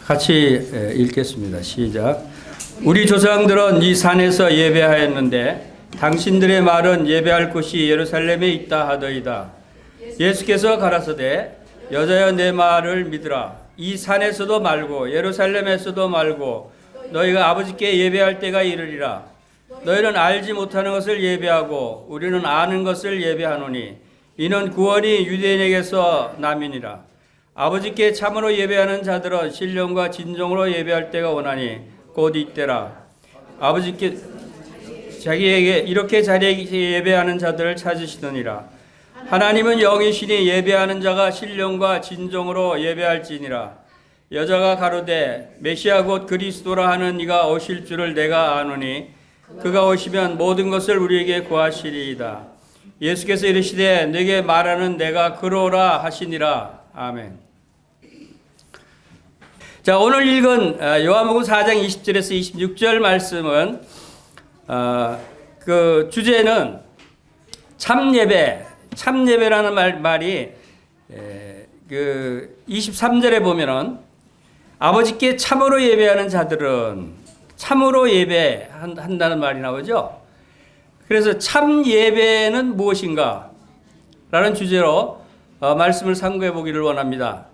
같이 읽겠습니다. 시작. 우리 조상들은 이 산에서 예배하였는데 당신들의 말은 예배할 곳이 예루살렘에 있다 하더이다. 예수께서 가라사대 여자여 내 말을 믿으라. 이 산에서도 말고 예루살렘에서도 말고 너희가 아버지께 예배할 때가 이르리라. 너희는 알지 못하는 것을 예배하고 우리는 아는 것을 예배하노니 이는 구원이 유대인에게서 남이니라. 아버지께 참으로 예배하는 자들은 신령과 진정으로 예배할 때가 오나니 곧 이때라. 아버지께 자기에게 이렇게 자리에 예배하는 자들을 찾으시느니라. 하나님은 영이시니 예배하는 자가 신령과 진정으로 예배할지니라. 여자가 가로되 메시아 곧 그리스도라 하는 이가 오실 줄을 내가 아노니 그가 오시면 모든 것을 우리에게 구하시리이다. 예수께서 이르시되 내게 말하는 내가 그로라 하시니라. 아멘. 자, 오늘 읽은 요한복음 4장 20절에서 26절 말씀은 그 주제는 참예배라는 말이 그 23절에 보면은 아버지께 참으로 예배하는 자들은 참으로 예배한다는 말이 나오죠. 그래서 참 예배는 무엇인가? 라는 주제로 말씀을 상고해 보기를 원합니다.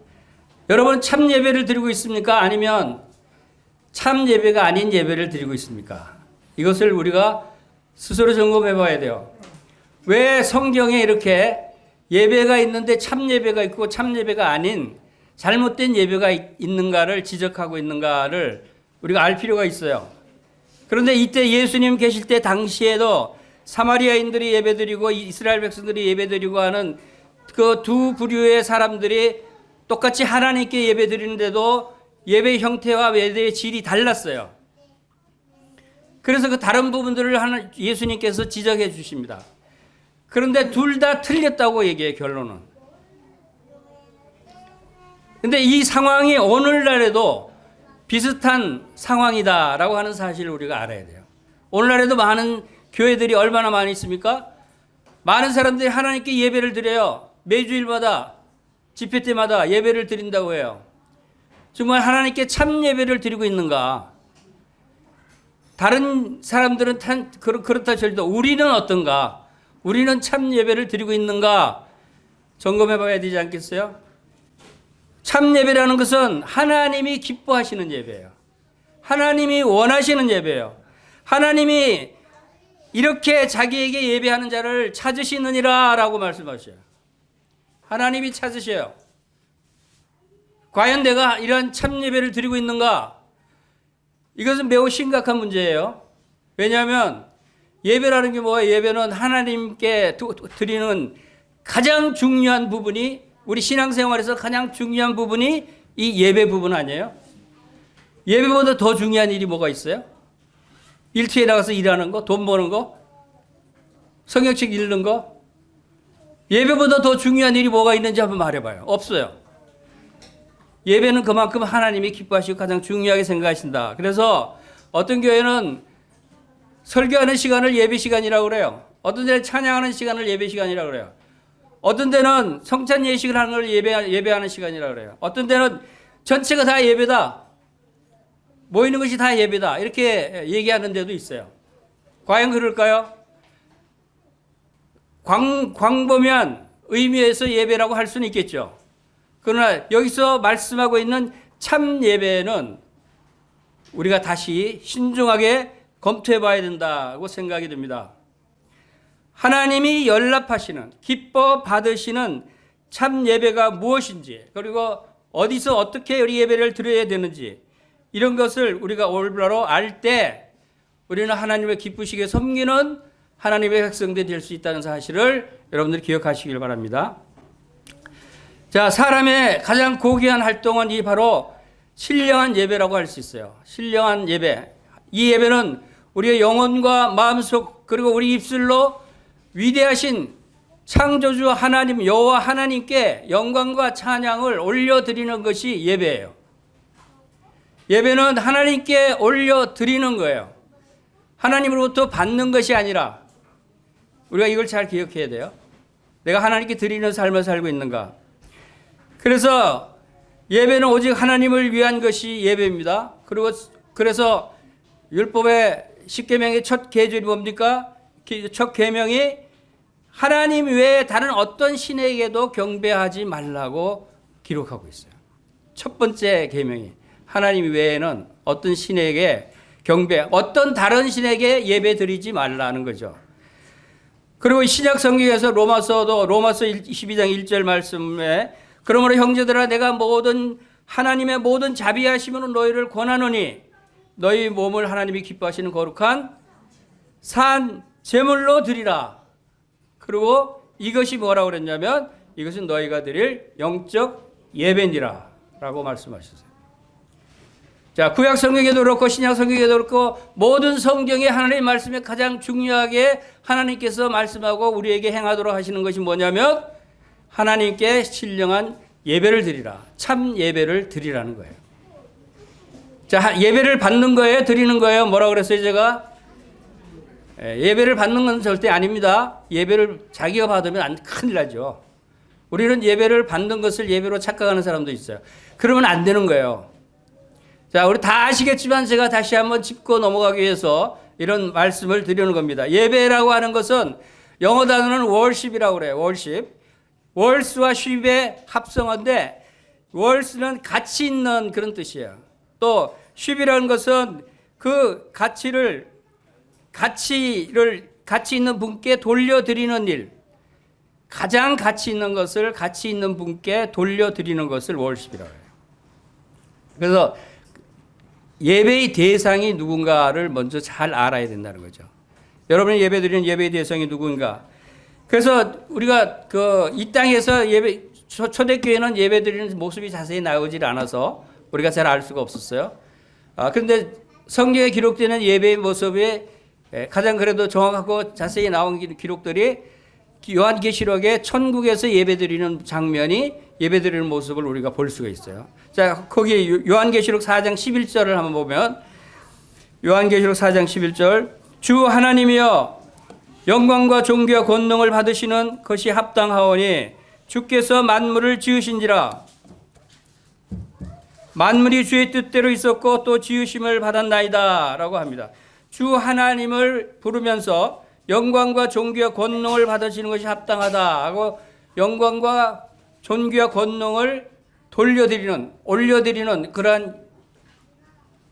여러분 참 예배를 드리고 있습니까? 아니면 참 예배가 아닌 예배를 드리고 있습니까? 이것을 우리가 스스로 점검해 봐야 돼요. 왜 성경에 이렇게 예배가 있는데 참 예배가 있고 참 예배가 아닌 잘못된 예배가 있는가를 지적하고 있는가를 우리가 알 필요가 있어요. 그런데 이때 예수님 계실 때 당시에도 사마리아인들이 예배드리고 이스라엘 백성들이 예배드리고 하는 그 두 부류의 사람들이 똑같이 하나님께 예배드리는데도 예배 형태와 예배의 질이 달랐어요. 그래서 그 다른 부분들을 예수님께서 지적해 주십니다. 그런데 둘 다 틀렸다고 얘기해요, 결론은. 근데 이 상황이 오늘날에도 비슷한 상황이다라고 하는 사실을 우리가 알아야 돼요. 오늘날에도 많은 교회들이 얼마나 많이 있습니까? 많은 사람들이 하나님께 예배를 드려요. 매주일마다 집회 때마다 예배를 드린다고 해요. 정말 하나님께 참 예배를 드리고 있는가? 다른 사람들은 그렇다 쳐도 우리는 어떤가? 우리는 참 예배를 드리고 있는가? 점검해 봐야 되지 않겠어요? 참 예배라는 것은 하나님이 기뻐하시는 예배예요. 하나님이 원하시는 예배예요. 하나님이 이렇게 자기에게 예배하는 자를 찾으시느니라 라고 말씀하셔요. 하나님이 찾으셔요. 과연 내가 이런 참 예배를 드리고 있는가? 이것은 매우 심각한 문제예요. 왜냐하면 예배라는 게 뭐예요? 예배는 하나님께 드리는 가장 중요한 부분이 우리 신앙생활에서 가장 중요한 부분이 이 예배 부분 아니에요? 예배보다 더 중요한 일이 뭐가 있어요? 일터에 나가서 일하는 거, 돈 버는 거, 성경책 읽는 거. 예배보다 더 중요한 일이 뭐가 있는지 한번 말해봐요. 없어요. 예배는 그만큼 하나님이 기뻐하시고 가장 중요하게 생각하신다. 그래서 어떤 교회는 설교하는 시간을 예배 시간이라고 그래요. 어떤 데는 찬양하는 시간을 예배 시간이라고 그래요. 어떤 데는 성찬 예식을 하는 걸 예배하는 시간이라고 그래요. 어떤 데는 전체가 다 예배다. 모이는 것이 다 예배다. 이렇게 얘기하는 데도 있어요. 과연 그럴까요? 광범위한 의미에서 예배라고 할 수는 있겠죠. 그러나 여기서 말씀하고 있는 참 예배는 우리가 다시 신중하게 검토해 봐야 된다고 생각이 듭니다. 하나님이 연락하시는, 기뻐 받으시는 참 예배가 무엇인지, 그리고 어디서 어떻게 우리 예배를 드려야 되는지, 이런 것을 우리가 올바로 알 때 우리는 하나님을 기쁘시게 섬기는 하나님의 백성들이 될 수 있다는 사실을 여러분들이 기억하시길 바랍니다. 자, 사람의 가장 고귀한 활동은 이 바로 신령한 예배라고 할 수 있어요. 신령한 예배. 이 예배는 우리의 영혼과 마음속 그리고 우리 입술로 위대하신 창조주 하나님 여호와 하나님께 영광과 찬양을 올려드리는 것이 예배예요. 예배는 하나님께 올려드리는 거예요. 하나님으로부터 받는 것이 아니라 우리가 이걸 잘 기억해야 돼요. 내가 하나님께 드리는 삶을 살고 있는가. 그래서 예배는 오직 하나님을 위한 것이 예배입니다. 그리고 그래서 율법의 10계명의 첫 계절이 뭡니까? 첫 계명이 하나님 외에 다른 어떤 신에게도 경배하지 말라고 기록하고 있어요. 첫 번째 계명이 하나님 외에는 어떤 신에게 어떤 다른 신에게 예배 드리지 말라는 거죠. 그리고 신약 성경에서 로마서 12장 1절 말씀에 그러므로 형제들아 내가 하나님의 모든 자비하심으로 너희를 권하노니 너희 몸을 하나님이 기뻐하시는 거룩한 산 제물로 드리라. 그리고 이것이 뭐라고 그랬냐면 이것은 너희가 드릴 영적 예배니라 라고 말씀하셨어요. 자, 구약 성경에도 그렇고 신약 성경에도 그렇고 모든 성경의 하나님의 말씀에 가장 중요하게 하나님께서 말씀하고 우리에게 행하도록 하시는 것이 뭐냐면 하나님께 신령한 예배를 드리라. 참 예배를 드리라는 거예요. 자, 예배를 받는 거예요? 드리는 거예요? 뭐라고 그랬어요, 제가? 예배를 받는 건 절대 아닙니다. 예배를 자기가 받으면 큰일 나죠. 우리는 예배를 받는 것을 예배로 착각하는 사람도 있어요. 그러면 안 되는 거예요. 자, 우리 다 아시겠지만 제가 다시 한번 짚고 넘어가기 위해서 이런 말씀을 드리는 겁니다. 예배라고 하는 것은 영어 단어는 worship이라고 그래요. worship. worship와 ship의 합성어인데 worship은 가치 있는 그런 뜻이에요. 또 ship이라는 것은 그 가치 있는 분께 돌려드리는 일. 가장 가치 있는 것을 가치 있는 분께 돌려드리는 것을 worship이라고 해요. 그래서 예배의 대상이 누군가를 먼저 잘 알아야 된다는 거죠. 여러분이 예배드리는 예배의 대상이 누군가. 그래서 우리가 이 땅에서 초대교회는 예배드리는 모습이 자세히 나오질 않아서 우리가 잘 알 수가 없었어요. 그런데 성경에 기록되는 예배의 모습이 가장 그래도 정확하고 자세히 나온 기록들이 요한계시록에 천국에서 예배드리는 장면이 예배드리는 모습을 우리가 볼 수가 있어요. 자, 거기 요한계시록 4장 11절을 한번 보면 요한계시록 4장 11절 주 하나님이여 영광과 존귀와 권능을 받으시는 것이 합당하오니 주께서 만물을 지으신지라 만물이 주의 뜻대로 있었고 또 지으심을 받았나이다 라고 합니다. 주 하나님을 부르면서 영광과 존귀와 권능을 받으시는 것이 합당하다 하고 영광과 존귀와 권능을 올려드리는 그러한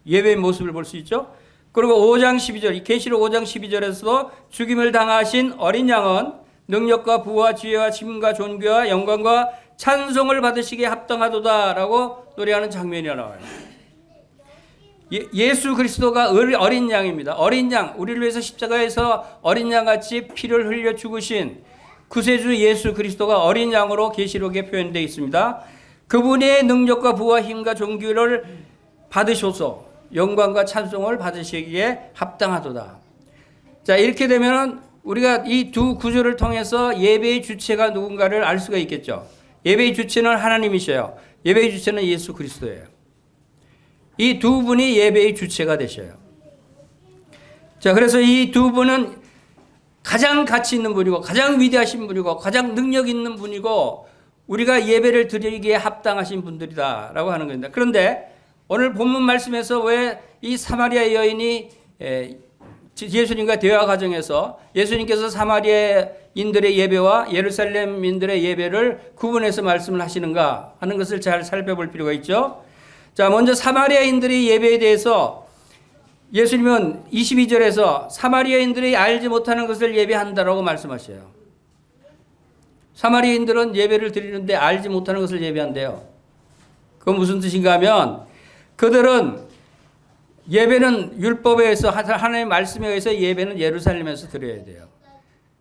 예배의 모습을 볼 수 있죠. 그리고 5장 12절, 계시록 5장 12절에서도 죽임을 당하신 어린 양은 능력과 부와 지혜와 힘과 존귀와 영광과 찬송을 받으시기에 합당하도다 라고 노래하는 장면이 나와요. 예수 그리스도가 어린 양입니다. 어린 양, 우리를 위해서 십자가에서 어린 양같이 피를 흘려 죽으신 구세주 예수 그리스도가 어린 양으로 계시록에 표현되어 있습니다. 그분의 능력과 부와 힘과 존귀를 받으셔서 영광과 찬송을 받으시기에 합당하도다. 자, 이렇게 되면은 우리가 이 두 구절을 통해서 예배의 주체가 누군가를 알 수가 있겠죠. 예배의 주체는 하나님이셔요. 예배의 주체는 예수 그리스도예요. 이 두 분이 예배의 주체가 되셔요. 자, 그래서 이 두 분은 가장 가치 있는 분이고 가장 위대하신 분이고 가장 능력 있는 분이고 우리가 예배를 드리기에 합당하신 분들이다라고 하는 겁니다. 그런데 오늘 본문 말씀에서 왜 이 사마리아 여인이 예수님과 대화 과정에서 예수님께서 사마리아인들의 예배와 예루살렘인들의 예배를 구분해서 말씀을 하시는가 하는 것을 잘 살펴볼 필요가 있죠. 자, 먼저 사마리아인들의 예배에 대해서 예수님은 22절에서 사마리아인들이 알지 못하는 것을 예배한다라고 말씀하셔요. 사마리아인들은 예배를 드리는데 알지 못하는 것을 예배한대요. 그건 무슨 뜻인가 하면 그들은 예배는 율법에 의해서 하나님의 말씀에 의해서 예배는 예루살렘에서 드려야 돼요.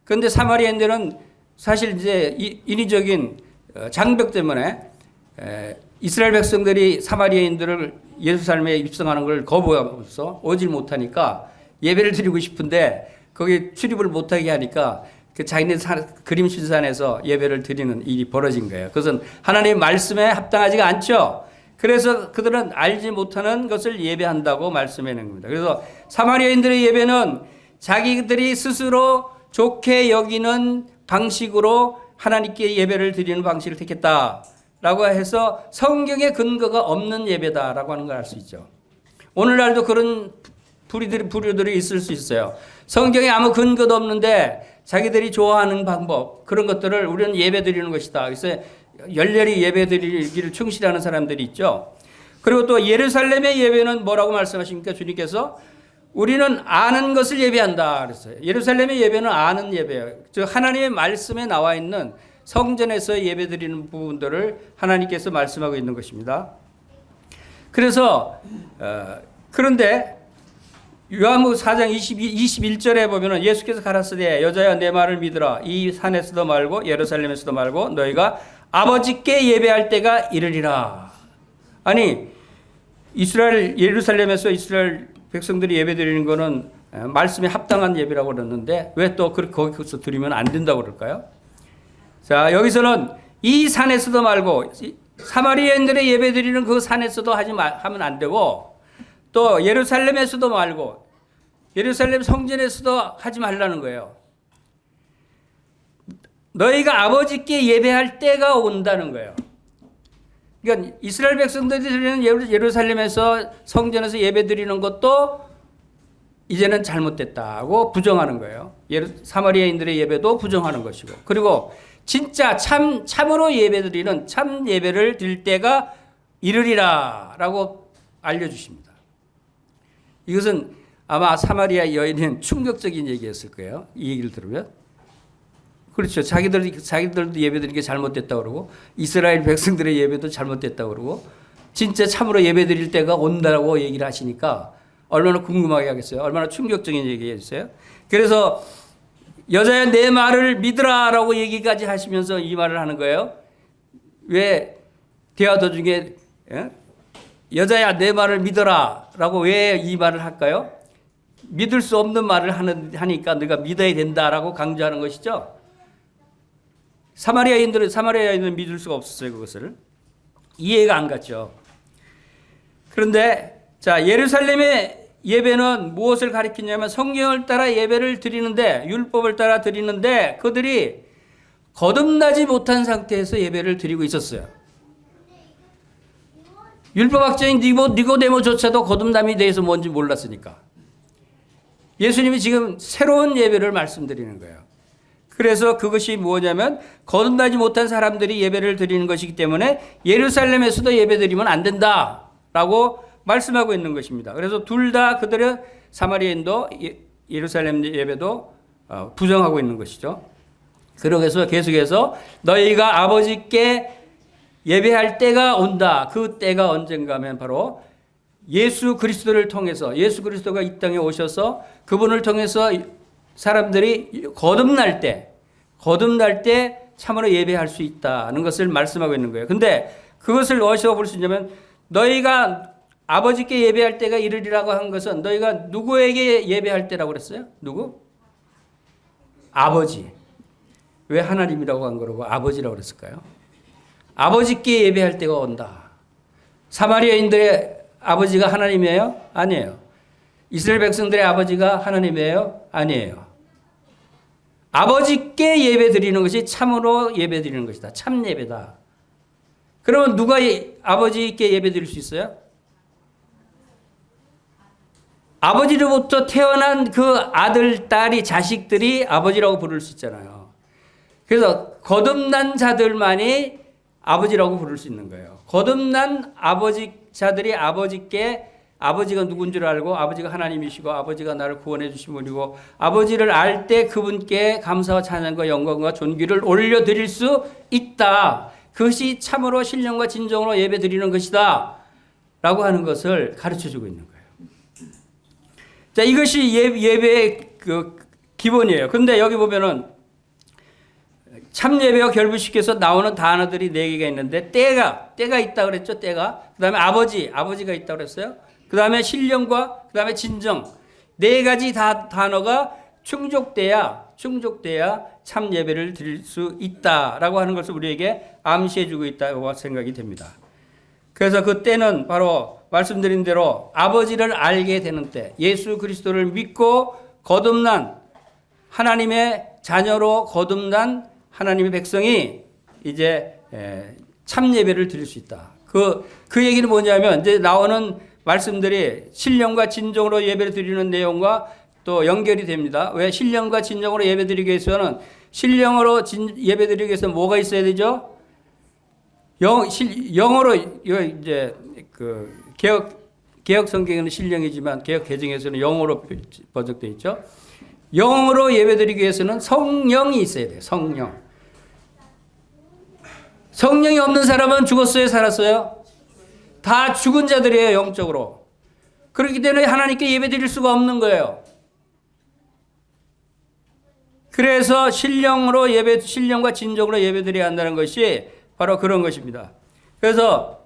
그런데 사마리아인들은 사실 이제 인위적인 장벽 때문에 이스라엘 백성들이 사마리아인들을 예루살렘에 입성하는 걸 거부하면서 오질 못하니까 예배를 드리고 싶은데 거기 출입을 못하게 하니까 그 자기네 그림 신산에서 예배를 드리는 일이 벌어진 거예요. 그것은 하나님의 말씀에 합당하지가 않죠. 그래서 그들은 알지 못하는 것을 예배한다고 말씀해낸 겁니다. 그래서 사마리아인들의 예배는 자기들이 스스로 좋게 여기는 방식으로 하나님께 예배를 드리는 방식을 택했다. 라고 해서 성경에 근거가 없는 예배다라고 하는 걸 알 수 있죠. 오늘날도 그런 부류들이 있을 수 있어요. 성경에 아무 근거도 없는데 자기들이 좋아하는 방법, 그런 것들을 우리는 예배 드리는 것이다. 그래서 열렬히 예배 드리기를 충실하는 사람들이 있죠. 그리고 또 예루살렘의 예배는 뭐라고 말씀하십니까? 주님께서 우리는 아는 것을 예배한다 그랬어요. 예루살렘의 예배는 아는 예배예요. 즉 하나님의 말씀에 나와 있는 성전에서 예배드리는 부분들을 하나님께서 말씀하고 있는 것입니다. 그래서 그런데 요한복음 4장 21절에 보면은 예수께서 가라사대 여자야 내 말을 믿으라 이 산에서도 말고 예루살렘에서도 말고 너희가 아버지께 예배할 때가 이르리라. 아니 예루살렘에서 이스라엘 백성들이 예배드리는 거는 말씀에 합당한 예배라고 그랬는데 왜 또 거기서 드리면 안 된다고 그럴까요? 자, 여기서는 이 산에서도 말고 사마리아인들의 예배드리는 그 산에서도 하면 안 되고 또 예루살렘에서도 말고 예루살렘 성전에서도 하지 말라는 거예요. 너희가 아버지께 예배할 때가 온다는 거예요. 그러니까 이스라엘 백성들이 드리는 예루살렘에서 성전에서 예배드리는 것도 이제는 잘못됐다고 부정하는 거예요. 사마리아인들의 예배도 부정하는 것이고 그리고 진짜 참으로 예배드리는 참 예배를 드릴 때가 이르리라 라고 알려주십니다. 이것은 아마 사마리아 여인은 충격적인 얘기였을 거예요. 이 얘기를 들으면. 그렇죠. 자기들도 예배드리는 게 잘못됐다고 그러고 이스라엘 백성들의 예배도 잘못됐다고 그러고 진짜 참으로 예배드릴 때가 온다고 얘기를 하시니까 얼마나 궁금하게 하겠어요. 얼마나 충격적인 얘기였어요. 그래서 여자야 내 말을 믿으라 라고 얘기까지 하시면서 이 말을 하는 거예요. 왜 대화 도중에 여자야 내 말을 믿어라 라고 왜 이 말을 할까요? 믿을 수 없는 말을 하니까 네가 믿어야 된다라고 강조하는 것이죠. 사마리아인들은 믿을 수가 없었어요. 그것을. 이해가 안 갔죠. 그런데 자 예루살렘의 예배는 무엇을 가리키냐면 성경을 따라 예배를 드리는데 율법을 따라 드리는데 그들이 거듭나지 못한 상태에서 예배를 드리고 있었어요. 율법학자인 니고데모조차도 거듭남에 대해서 뭔지 몰랐으니까. 예수님이 지금 새로운 예배를 말씀드리는 거예요. 그래서 그것이 뭐냐면 거듭나지 못한 사람들이 예배를 드리는 것이기 때문에 예루살렘에서도 예배 드리면 안 된다라고 말씀하고 있는 것입니다. 그래서 둘 다 그들은 사마리아인도 예루살렘 예배도 부정하고 있는 것이죠. 그러면서 계속해서 너희가 아버지께 예배할 때가 온다. 그 때가 언젠가 하면 바로 예수 그리스도를 통해서 예수 그리스도가 이 땅에 오셔서 그분을 통해서 사람들이 거듭날 때 참으로 예배할 수 있다는 것을 말씀하고 있는 거예요. 근데 그것을 어디서 볼 수 있냐면 너희가 아버지께 예배할 때가 이르리라고 한 것은 너희가 누구에게 예배할 때라고 그랬어요? 누구? 아버지. 왜 하나님이라고 한 거라고 아버지라고 그랬을까요? 아버지께 예배할 때가 온다. 사마리아인들의 아버지가 하나님이에요? 아니에요. 이스라엘 백성들의 아버지가 하나님이에요? 아니에요. 아버지께 예배 드리는 것이 참으로 예배 드리는 것이다. 참 예배다. 그러면 누가 아버지께 예배 드릴 수 있어요? 아버지로부터 태어난 그 아들, 딸이, 자식들이 아버지라고 부를 수 있잖아요. 그래서 거듭난 자들만이 아버지라고 부를 수 있는 거예요. 거듭난 자들이 아버지께 아버지가 누군 줄 알고 아버지가 하나님이시고 아버지가 나를 구원해 주신 분이고 아버지를 알 때 그분께 감사와 찬양과 영광과 존귀를 올려드릴 수 있다. 그것이 참으로 신령과 진정으로 예배 드리는 것이다. 라고 하는 것을 가르쳐주고 있는 거예요. 자, 이것이 예배의 그 기본이에요. 근데 여기 보면은 참 예배와 결부시켜서 나오는 단어들이 4개가 있는데 때가 있다 그랬죠. 때가. 그다음에 아버지가 있다 그랬어요. 그다음에 신령과 그다음에 진정. 4가지 단어가 충족돼야 참 예배를 드릴 수 있다라고 하는 것을 우리에게 암시해 주고 있다고 생각이 됩니다. 그래서 그 때는 바로 말씀드린 대로 아버지를 알게 되는 때, 예수 그리스도를 믿고 거듭난 하나님의 자녀로 거듭난 하나님의 백성이 이제 참 예배를 드릴 수 있다. 그 얘기는 뭐냐면 이제 나오는 말씀들이 신령과 진정으로 예배를 드리는 내용과 또 연결이 됩니다. 왜 신령과 진정으로 예배 드리기 위해서는 신령으로 예배 드리기 위해서 뭐가 있어야 되죠? 영어로 이제 그 개혁 성경에는 신령이지만 개혁 개정에서는 영어로 번역되어 있죠. 영으로 예배드리기 위해서는 성령이 있어야 돼요. 성령. 성령이 없는 사람은 죽었어요, 살았어요? 다 죽은 자들이에요, 영적으로. 그렇기 때문에 하나님께 예배드릴 수가 없는 거예요. 그래서 신령과 진정으로 예배드려야 한다는 것이 바로 그런 것입니다. 그래서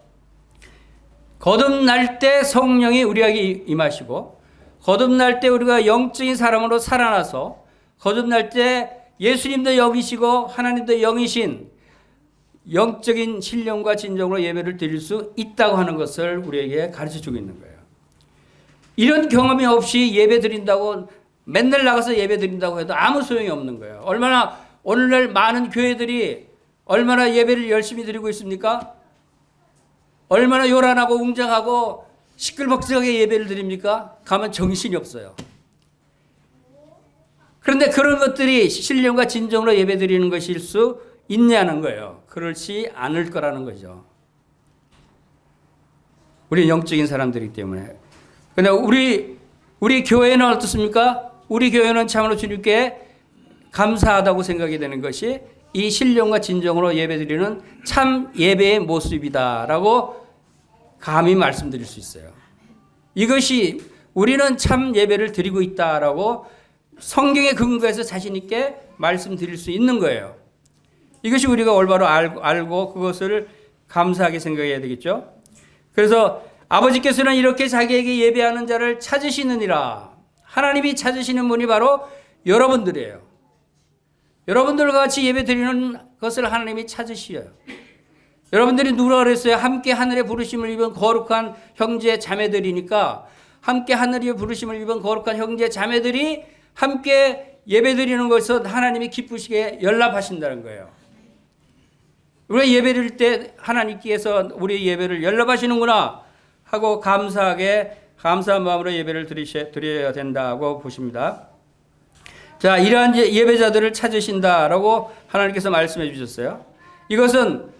거듭날 때 성령이 우리에게 임하시고, 거듭날 때 우리가 영적인 사람으로 살아나서, 거듭날 때 예수님도 영이시고 하나님도 영이신 영적인 신령과 진정으로 예배를 드릴 수 있다고 하는 것을 우리에게 가르쳐주고 있는 거예요. 이런 경험이 없이 예배 드린다고 맨날 나가서 예배 드린다고 해도 아무 소용이 없는 거예요. 얼마나 오늘날 많은 교회들이 얼마나 예배를 열심히 드리고 있습니까? 얼마나 요란하고 웅장하고 시끌벅적하게 예배를 드립니까? 가면 정신이 없어요. 그런데 그런 것들이 신령과 진정으로 예배 드리는 것일 수 있냐는 거예요. 그렇지 않을 거라는 거죠. 우리 영적인 사람들이기 때문에. 그런데 우리 교회는 어떻습니까? 우리 교회는 참으로 주님께 감사하다고 생각이 되는 것이 이 신령과 진정으로 예배드리는 참 예배의 모습이다라고 감히 말씀드릴 수 있어요. 이것이 우리는 참 예배를 드리고 있다라고 성경의 근거에서 자신 있게 말씀드릴 수 있는 거예요. 이것이 우리가 올바로 알고 그것을 감사하게 생각해야 되겠죠. 그래서 아버지께서는 이렇게 자기에게 예배하는 자를 찾으시느니라. 하나님이 찾으시는 분이 바로 여러분들이에요. 여러분들과 같이 예배 드리는 것을 하나님이 찾으시어요. 여러분들이 누구라 그랬어요? 함께 하늘의 부르심을 입은 거룩한 형제 자매들이니까 함께 하늘의 부르심을 입은 거룩한 형제 자매들이 함께 예배 드리는 것에서 하나님이 기쁘시게 연락하신다는 거예요. 우리가 예배 드릴 때 하나님께서 우리 예배를 연락하시는구나 하고 감사한 마음으로 예배를 드려야 된다고 보십니다. 자, 이러한 예배자들을 찾으신다라고 하나님께서 말씀해 주셨어요. 이것은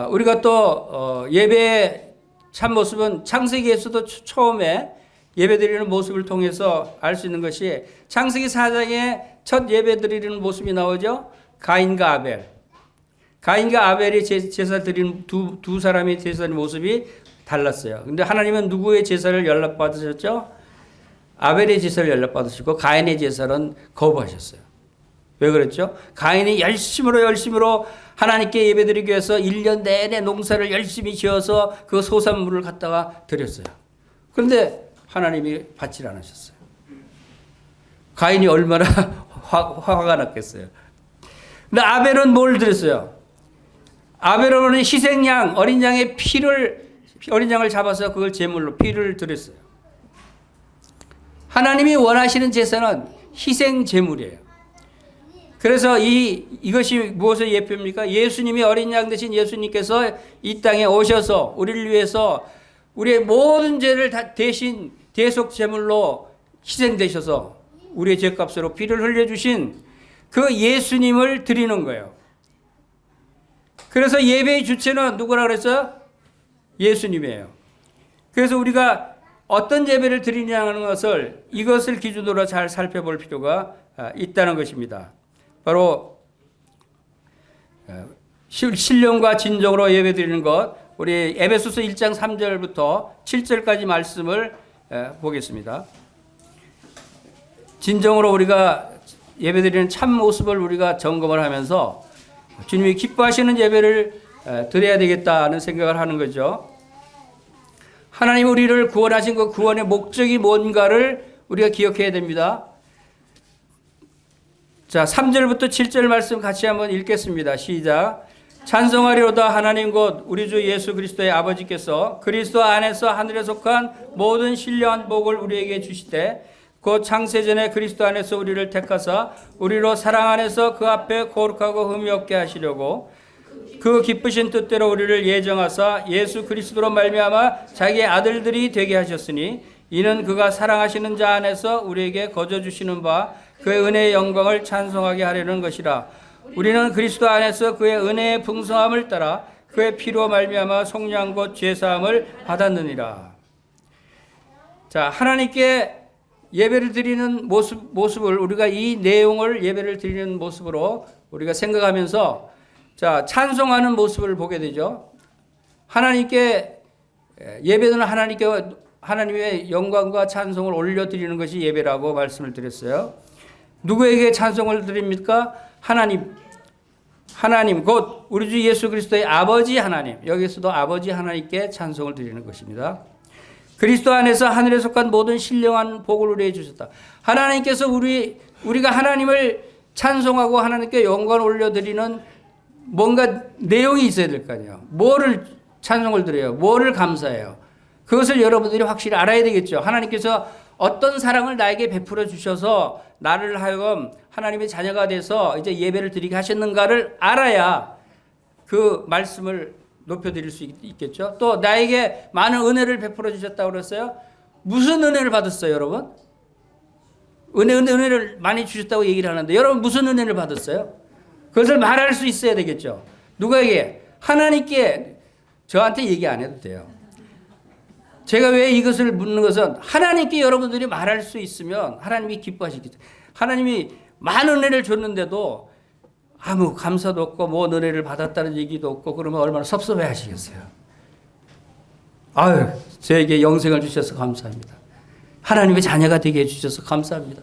우리가 또 예배의 참 모습은 창세기에서도 처음에 예배드리는 모습을 통해서 알 수 있는 것이 창세기 4장에 첫 예배드리는 모습이 나오죠. 가인과 아벨. 가인과 아벨이 제사 드리는 두 사람의 제사의 모습이 달랐어요. 근데 하나님은 누구의 제사를 연락받으셨죠? 아벨의 제사를 연락받으시고 가인의 제사는 거부하셨어요. 왜 그랬죠? 가인이 열심으로 하나님께 예배드리기 위해서 1년 내내 농사를 열심히 지어서 그 소산물을 갖다가 드렸어요. 그런데 하나님이 받질 않으셨어요. 가인이 얼마나 화가 났겠어요. 근데 아벨은 뭘 드렸어요? 아벨은 희생양, 어린 양을 잡아서 그걸 제물로 피를 드렸어요. 하나님이 원하시는 제사는 희생 제물이에요. 그래서 이것이 무엇의 예표입니까? 예수님이 어린 양 대신 예수님께서 이 땅에 오셔서 우리를 위해서 우리의 모든 죄를 다 대신 대속 제물로 희생되셔서 우리의 죄값으로 피를 흘려주신 그 예수님을 드리는 거예요. 그래서 예배의 주체는 누구라 그랬어요? 예수님이에요. 그래서 우리가 어떤 예배를 드리냐는 이것을 기준으로 잘 살펴볼 필요가 있다는 것입니다. 바로 신령과 진정으로 예배 드리는 것, 우리 에베소서 1장 3절부터 7절까지 말씀을 보겠습니다. 진정으로 우리가 예배 드리는 참 모습을 우리가 점검을 하면서 주님이 기뻐하시는 예배를 드려야 되겠다는 생각을 하는 거죠. 하나님 우리를 구원하신 그 구원의 목적이 뭔가를 우리가 기억해야 됩니다. 자, 3절부터 7절 말씀 같이 한번 읽겠습니다. 시작. 찬송하리로다. 하나님 곧 우리 주 예수 그리스도의 아버지께서 그리스도 안에서 하늘에 속한 모든 신령한 복을 우리에게 주시되 곧 창세전에 그리스도 안에서 우리를 택하사 우리로 사랑 안에서 그 앞에 거룩하고 흠이 없게 하시려고 그 기쁘신 뜻대로 우리를 예정하사 예수 그리스도로 말미암아 자기의 아들들이 되게 하셨으니 이는 그가 사랑하시는 자 안에서 우리에게 거저 주시는 바 그의 은혜의 영광을 찬송하게 하려는 것이라. 우리는 그리스도 안에서 그의 은혜의 풍성함을 따라 그의 피로 말미암아 속량 곧 죄사함을 받았느니라. 자, 하나님께 예배를 드리는 모습을 우리가 이 내용을 예배를 드리는 모습으로 우리가 생각하면서 자, 찬송하는 모습을 보게 되죠. 하나님께 예배는 하나님의 영광과 찬송을 올려드리는 것이 예배라고 말씀을 드렸어요. 누구에게 찬송을 드립니까? 하나님 곧 우리 주 예수 그리스도의 아버지 하나님, 여기서도 아버지 하나님께 찬송을 드리는 것입니다. 그리스도 안에서 하늘에 속한 모든 신령한 복을 우리에게 주셨다. 하나님께서 우리가 하나님을 찬송하고 하나님께 영광을 올려드리는 뭔가 내용이 있어야 될 거 아니에요. 뭐를 찬송을 드려요? 뭐를 감사해요? 그것을 여러분들이 확실히 알아야 되겠죠. 하나님께서 어떤 사랑을 나에게 베풀어 주셔서 나를 하여금 하나님의 자녀가 돼서 이제 예배를 드리게 하셨는가를 알아야 그 말씀을 높여드릴 수 있겠죠. 또 나에게 많은 은혜를 베풀어 주셨다고 그랬어요. 무슨 은혜를 받았어요, 여러분? 은혜를 많이 주셨다고 얘기를 하는데 여러분 무슨 은혜를 받았어요? 그것을 말할 수 있어야 되겠죠. 누가에게? 하나님께. 저한테 얘기 안 해도 돼요. 제가 왜 이것을 묻는 것은 하나님께 여러분들이 말할 수 있으면 하나님이 기뻐하시겠죠. 하나님이 많은 은혜를 줬는데도 아무 감사도 없고 뭐 은혜를 받았다는 얘기도 없고 그러면 얼마나 섭섭해 하시겠어요. 아유, 저에게 영생을 주셔서 감사합니다. 하나님의 자녀가 되게 해주셔서 감사합니다.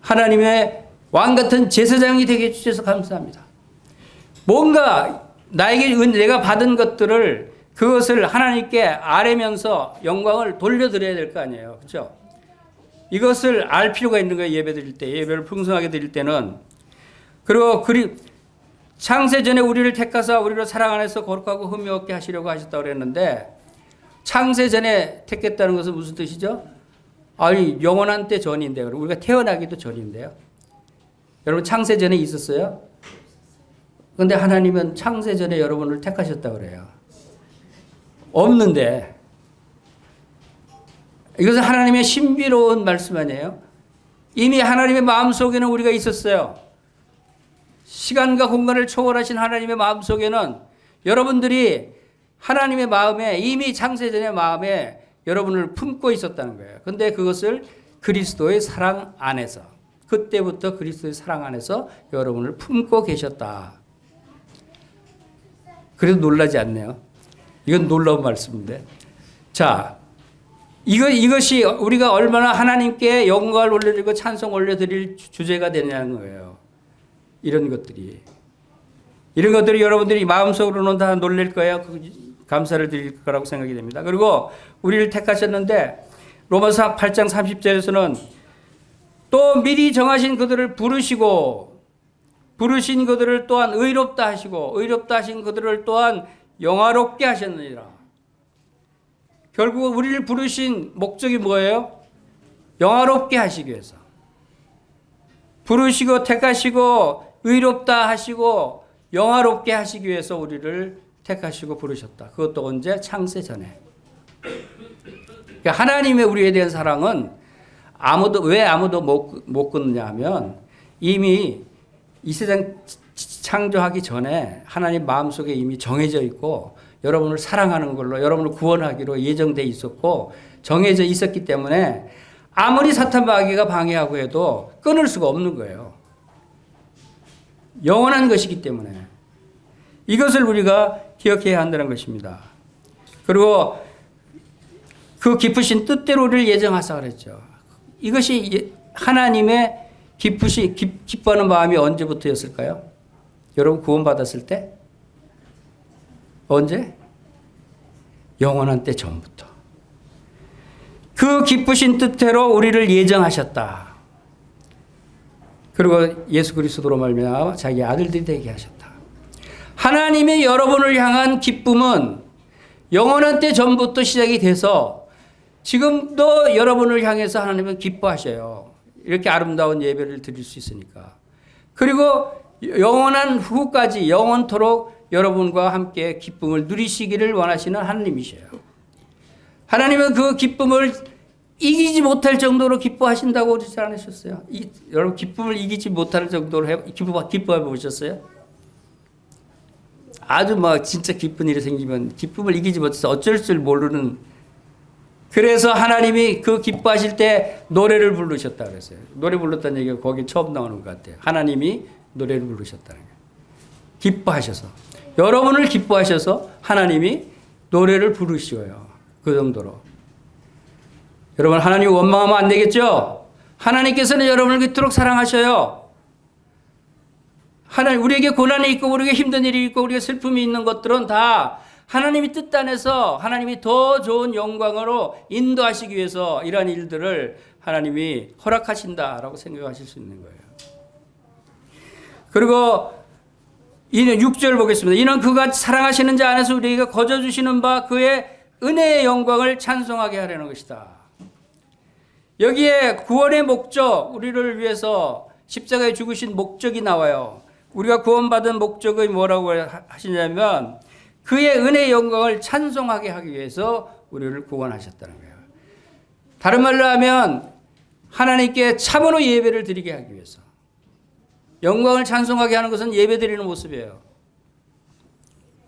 하나님의 왕 같은 제사장이 되게 해주셔서 감사합니다. 뭔가 나에게 내가 받은 것들을 그것을 하나님께 아뢰면서 영광을 돌려드려야 될 거 아니에요. 그렇죠? 이것을 알 필요가 있는 거예요. 예배 드릴 때. 예배를 풍성하게 드릴 때는. 그리고 창세전에 우리를 택하사 우리를 사랑 안에서 거룩하고 흠이 없게 하시려고 하셨다고 그랬는데 창세전에 택했다는 것은 무슨 뜻이죠? 아니 영원한 때 전인데요. 우리가 태어나기도 전인데요. 여러분 창세전에 있었어요? 그런데 하나님은 창세전에 여러분을 택하셨다고 그래요. 없는데 이것은 하나님의 신비로운 말씀 아니에요? 이미 하나님의 마음속에는 우리가 있었어요. 시간과 공간을 초월하신 하나님의 마음속에는 여러분들이 하나님의 마음에 이미 창세전의 마음에 여러분을 품고 있었다는 거예요. 그런데 그것을 그리스도의 사랑 안에서 그때부터 그리스도의 사랑 안에서 여러분을 품고 계셨다. 그래도 놀라지 않네요. 이건 놀라운 말씀인데. 자, 이것이 우리가 얼마나 하나님께 영광을 올려드리고 찬송 올려드릴 주제가 되냐는 거예요. 이런 것들이 여러분들이 마음속으로는 다 놀랄 거예요. 감사를 드릴 거라고 생각이 됩니다. 그리고 우리를 택하셨는데 로마서 8장 30절에서는 또 미리 정하신 그들을 부르신 그들을 또한 의롭다 하시고 의롭다 하신 그들을 또한 영화롭게 하셨느니라. 결국 우리를 부르신 목적이 뭐예요? 영화롭게 하시기 위해서. 부르시고 택하시고 의롭다 하시고 영화롭게 하시기 위해서 우리를 택하시고 부르셨다. 그것도 언제? 창세 전에. 그러니까 하나님의 우리에 대한 사랑은 왜 아무도 못 끊느냐 하면 이미 이 세상 창조하기 전에 하나님 마음속에 이미 정해져 있고 여러분을 사랑하는 걸로 여러분을 구원하기로 예정돼 있었고 정해져 있었기 때문에 아무리 사탄 마귀가 방해하고 해도 끊을 수가 없는 거예요. 영원한 것이기 때문에 이것을 우리가 기억해야 한다는 것입니다. 그리고 그 기쁘신 뜻대로 우리를 예정하사 그랬죠. 이것이 하나님의 기뻐하는 마음이 언제부터였을까요? 여러분 구원받았을 때? 언제? 영원한 때 전부터. 그 기쁘신 뜻대로 우리를 예정하셨다. 그리고 예수 그리스도로 말미암아 자기 아들들이 되게 하셨다. 하나님의 여러분을 향한 기쁨은 영원한 때 전부터 시작이 돼서 지금도 여러분을 향해서 하나님은 기뻐하셔요. 이렇게 아름다운 예배를 드릴 수 있으니까. 그리고 영원한 후까지 영원토록 여러분과 함께 기쁨을 누리시기를 원하시는 하나님이셔요. 하나님은 그 기쁨을 이기지 못할 정도로 기뻐하신다고 그러지 않으셨어요? 여러분 기쁨을 이기지 못할 정도로 기뻐해 보셨어요? 아주 막 진짜 기쁜 일이 생기면 기쁨을 이기지 못해서 어쩔 줄 모르는, 그래서 하나님이 그 기뻐하실 때 노래를 부르셨다 그랬어요. 노래 불렀다는 얘기가 거기 처음 나오는 것 같아요. 하나님이 노래를 부르셨다는 거예요. 기뻐하셔서, 여러분을 기뻐하셔서 하나님이 노래를 부르시어요. 그 정도로. 여러분, 하나님 원망하면 안 되겠죠? 하나님께서는 여러분을 그토록 사랑하셔요. 하나님, 우리에게 고난이 있고 우리에게 힘든 일이 있고 우리에게 슬픔이 있는 것들은 다 하나님이 뜻 안에서 하나님이 더 좋은 영광으로 인도하시기 위해서 이러한 일들을 하나님이 허락하신다라고 생각하실 수 있는 거예요. 그리고 이는 6절 보겠습니다. 이는 그가 사랑하시는 자 안에서 우리에게 거저 주시는 바 그의 은혜의 영광을 찬송하게 하려는 것이다. 여기에 구원의 목적, 우리를 위해서 십자가에 죽으신 목적이 나와요. 우리가 구원받은 목적이 뭐라고 하시냐면 그의 은혜의 영광을 찬송하게 하기 위해서 우리를 구원하셨다는 거예요. 다른 말로 하면 하나님께 참으로 예배를 드리게 하기 위해서. 영광을 찬송하게 하는 것은 예배 드리는 모습이에요.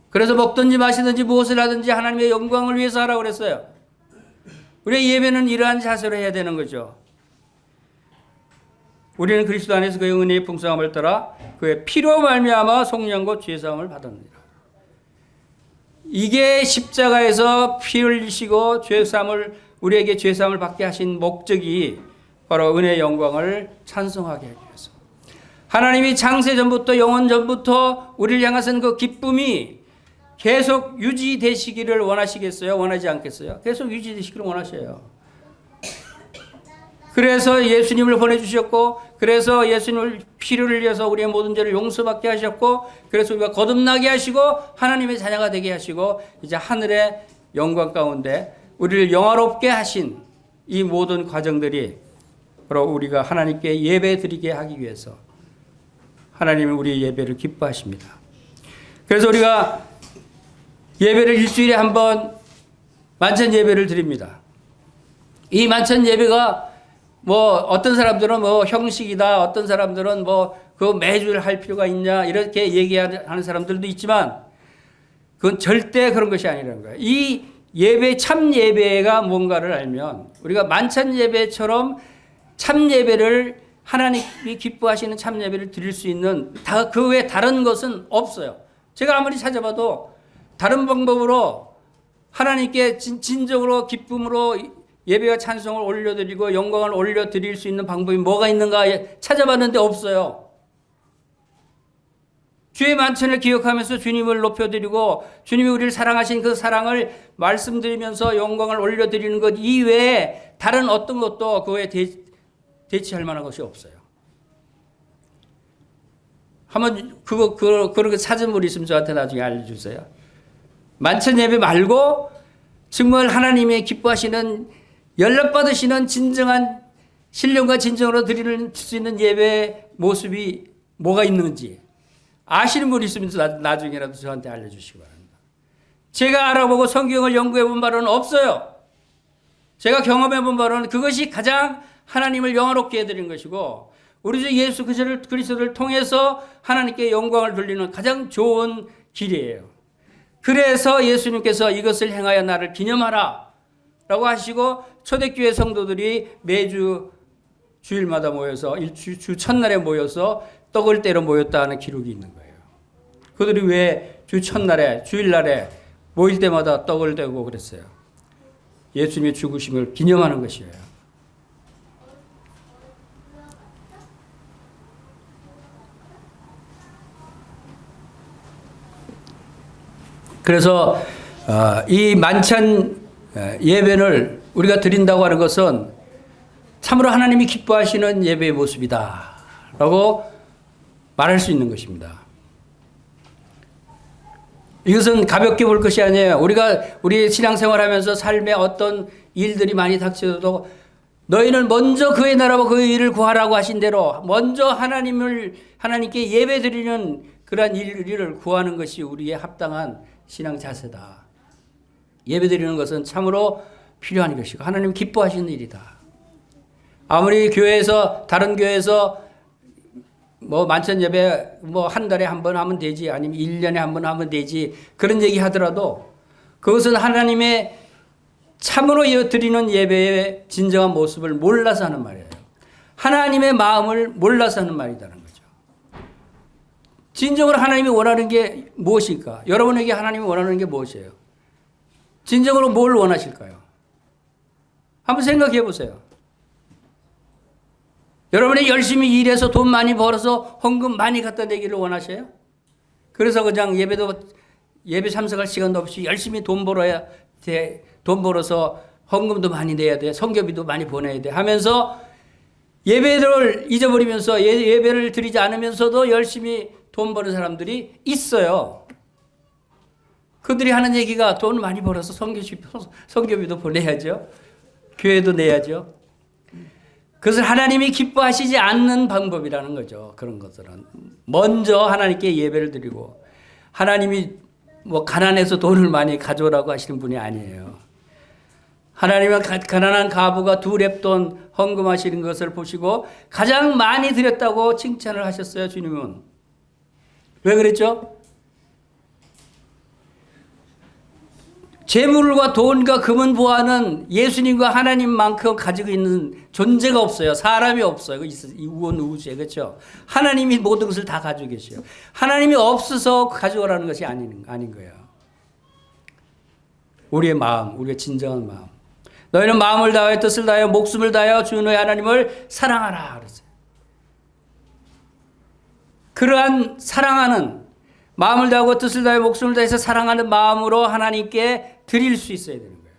그래서 먹든지 마시든지 무엇을 하든지 하나님의 영광을 위해서 하라고 그랬어요. 우리의 예배는 이러한 자세로 해야 되는 거죠. 우리는 그리스도 안에서 그의 은혜의 풍성함을 따라 그의 피로 말미암아 속량과 죄사함을 받았느니라. 이게 십자가에서 피 흘리시고 죄사함을, 우리에게 죄사함을 받게 하신 목적이 바로 은혜의 영광을 찬송하게 하기 위해서. 하나님이 창세 전부터 영원 전부터 우리를 향하신 그 기쁨이 계속 유지되시기를 원하시겠어요? 원하지 않겠어요? 계속 유지되시기를 원하셔요. 그래서 예수님을 보내주셨고, 그래서 예수님을 피를 흘려서 우리의 모든 죄를 용서받게 하셨고, 그래서 우리가 거듭나게 하시고 하나님의 자녀가 되게 하시고 이제 하늘의 영광 가운데 우리를 영화롭게 하신 이 모든 과정들이 바로 우리가 하나님께 예배 드리게 하기 위해서 하나님은 우리의 예배를 기뻐하십니다. 그래서 우리가 예배를 일주일에 한 번 만찬 예배를 드립니다. 이 만찬 예배가 뭐 어떤 사람들은 뭐 형식이다, 어떤 사람들은 뭐 그 매주 할 필요가 있냐 이렇게 얘기하는 사람들도 있지만 그건 절대 그런 것이 아니라는 거예요. 이 예배, 참 예배가 뭔가를 알면 우리가 만찬 예배처럼 참 예배를, 하나님이 기뻐하시는 참 예배를 드릴 수 있는 그 외에 다른 것은 없어요. 제가 아무리 찾아봐도 다른 방법으로 하나님께 진정으로 기쁨으로 예배와 찬송을 올려드리고 영광을 올려드릴 수 있는 방법이 뭐가 있는가 찾아봤는데 없어요. 주의 만찬을 기억하면서 주님을 높여드리고 주님이 우리를 사랑하신 그 사랑을 말씀드리면서 영광을 올려드리는 것 이외에 다른 어떤 것도 그에 대치할 만한 것이 없어요. 한번 그런 사진물 있으면 저한테 나중에 알려주세요. 만찬 예배 말고 정말 하나님의 기뻐하시는, 연락받으시는 진정한 신령과 진정으로 드릴 수 있는 예배 모습이 뭐가 있는지 아시는 분 있으면 나중에라도 저한테 알려주시기 바랍니다. 제가 알아보고 성경을 연구해 본 바로는 없어요. 제가 경험해 본 바로는 그것이 가장 하나님을 영화롭게 해드리는 것이고 우리 주 예수 그리스도를 통해서 하나님께 영광을 돌리는 가장 좋은 길이에요. 그래서 예수님께서 이것을 행하여 나를 기념하라 라고 하시고 초대교회 성도들이 매주 주일마다 모여서 주 첫날에 모여서 떡을 떼러 모였다 하는 기록이 있는 거예요. 그들이 왜 주 첫날에 주일날에 모일 때마다 떡을 떼고 그랬어요? 예수님의 죽으심을 기념하는 것이에요. 그래서 이 만찬 예배를 우리가 드린다고 하는 것은 참으로 하나님이 기뻐하시는 예배의 모습이다 라고 말할 수 있는 것입니다. 이것은 가볍게 볼 것이 아니에요. 우리 신앙생활하면서 삶에 어떤 일들이 많이 닥쳐도 너희는 먼저 그의 나라와 그의 일을 구하라고 하신 대로 먼저 하나님께 예배드리는 그러한 일을 구하는 것이 우리의 합당한 신앙 자세다. 예배드리는 것은 참으로 필요한 것이고 하나님 기뻐하시는 일이다. 아무리 교회에서 다른 교회에서 뭐 만찬 예배 뭐 한 달에 한 번 하면 되지 아니면 1년에 한 번 하면 되지 그런 얘기 하더라도 그것은 하나님의 참으로 드리는 예배의 진정한 모습을 몰라서 하는 말이에요. 하나님의 마음을 몰라서 하는 말이라는 거죠. 진정으로 하나님이 원하는 게 무엇일까? 여러분에게 하나님이 원하는 게 무엇이에요? 진정으로 뭘 원하실까요? 한번 생각해 보세요. 여러분이 열심히 일해서 돈 많이 벌어서 헌금 많이 갖다 내기를 원하셔요? 그래서 그냥 예배 참석할 시간도 없이 열심히 돈 벌어야 돼. 돈 벌어서 헌금도 많이 내야 돼. 선교비도 많이 보내야 돼. 하면서 예배를 잊어버리면서 예배를 드리지 않으면서도 열심히 돈 버는 사람들이 있어요. 그들이 하는 얘기가 돈 많이 벌어서 선교비도 보내야죠. 교회도 내야죠. 그것을 하나님이 기뻐하시지 않는 방법이라는 거죠. 그런 것들은. 먼저 하나님께 예배를 드리고 하나님이 뭐 가난해서 돈을 많이 가져오라고 하시는 분이 아니에요. 하나님은 가난한 과부가 2렙돈 헌금하시는 것을 보시고 가장 많이 드렸다고 칭찬을 하셨어요. 주님은. 왜 그랬죠? 재물과 돈과 금은 보화는 예수님과 하나님만큼 가지고 있는 존재가 없어요. 사람이 없어요. 이 우원 우주에. 그렇죠? 하나님이 모든 것을 다 가지고 계셔요. 하나님이 없어서 가져오라는 것이 아닌 거예요. 우리의 마음, 우리의 진정한 마음. 너희는 마음을 다하여 뜻을 다하여 목숨을 다하여 주 너희 하나님을 사랑하라 그랬어요. 그러한 사랑하는 마음을 다하고 뜻을 다하여 목숨을 다해서 사랑하는 마음으로 하나님께 드릴 수 있어야 되는 거예요.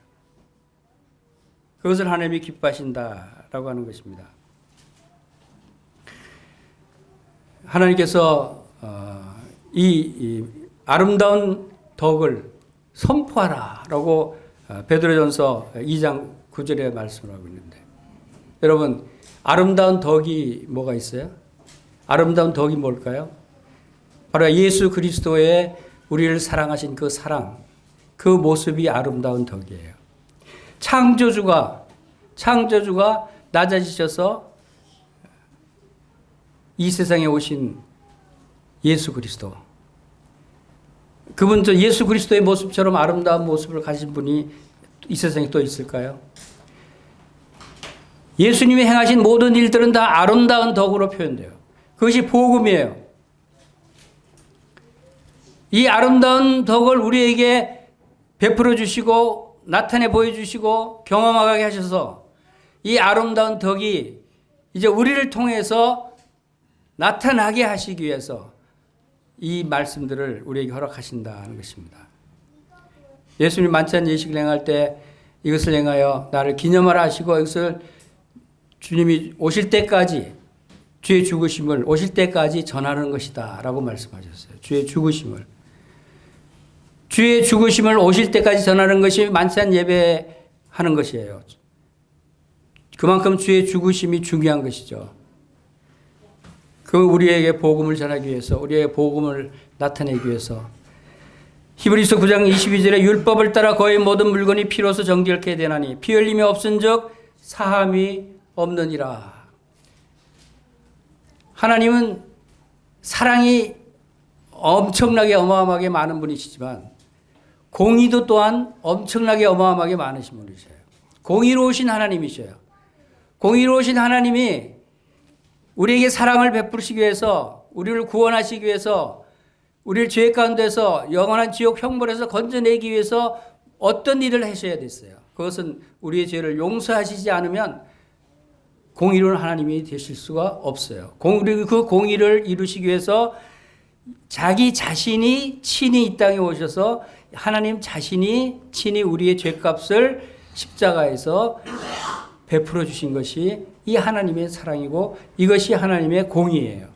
그것을 하나님이 기뻐하신다라고 하는 것입니다. 하나님께서 이 아름다운 덕을 선포하라라고 베드로전서 2장 9절에 말씀을 하고 있는데 여러분 아름다운 덕이 뭐가 있어요? 아름다운 덕이 뭘까요? 바로 예수 그리스도의 우리를 사랑하신 그 사랑, 그 모습이 아름다운 덕이에요. 창조주가 낮아지셔서 이 세상에 오신 예수 그리스도. 그분 예수 그리스도의 모습처럼 아름다운 모습을 가진 분이 이 세상에 또 있을까요? 예수님이 행하신 모든 일들은 다 아름다운 덕으로 표현돼요. 그것이 복음이에요. 이 아름다운 덕을 우리에게 베풀어 주시고 나타내 보여주시고 경험하게 하셔서 이 아름다운 덕이 이제 우리를 통해서 나타나게 하시기 위해서 이 말씀들을 우리에게 허락하신다는 것입니다. 예수님 만찬 예식을 행할 때 이것을 행하여 나를 기념하라 하시고 이것을 주님이 오실 때까지 주의 죽으심을 오실 때까지 전하는 것이다 라고 말씀하셨어요. 주의 죽으심을 오실 때까지 전하는 것이 만찬 예배하는 것이에요. 그만큼 주의 죽으심이 중요한 것이죠. 그 우리에게 복음을 전하기 위해서 우리의 복음을 나타내기 위해서 히브리서 9장 22절에 율법을 따라 거의 모든 물건이 피로서 정결케 되나니 피 흘림이 없은즉 사함이 없느니라. 하나님은 사랑이 엄청나게 어마어마하게 많은 분이시지만 공의도 또한 엄청나게 어마어마하게 많으신 분이셔요. 공의로우신 하나님이셔요. 공의로우신 하나님이 우리에게 사랑을 베푸시기 위해서 우리를 구원하시기 위해서 우리를 죄 가운데서 영원한 지옥 형벌에서 건져내기 위해서 어떤 일을 하셔야 됐어요. 그것은 우리의 죄를 용서하시지 않으면 공의로운 하나님이 되실 수가 없어요. 그 공의를 이루시기 위해서 자기 자신이 친히 이 땅에 오셔서 하나님 자신이 친히 우리의 죄값을 십자가에서 베풀어 주신 것이 이 하나님의 사랑이고 이것이 하나님의 공의예요.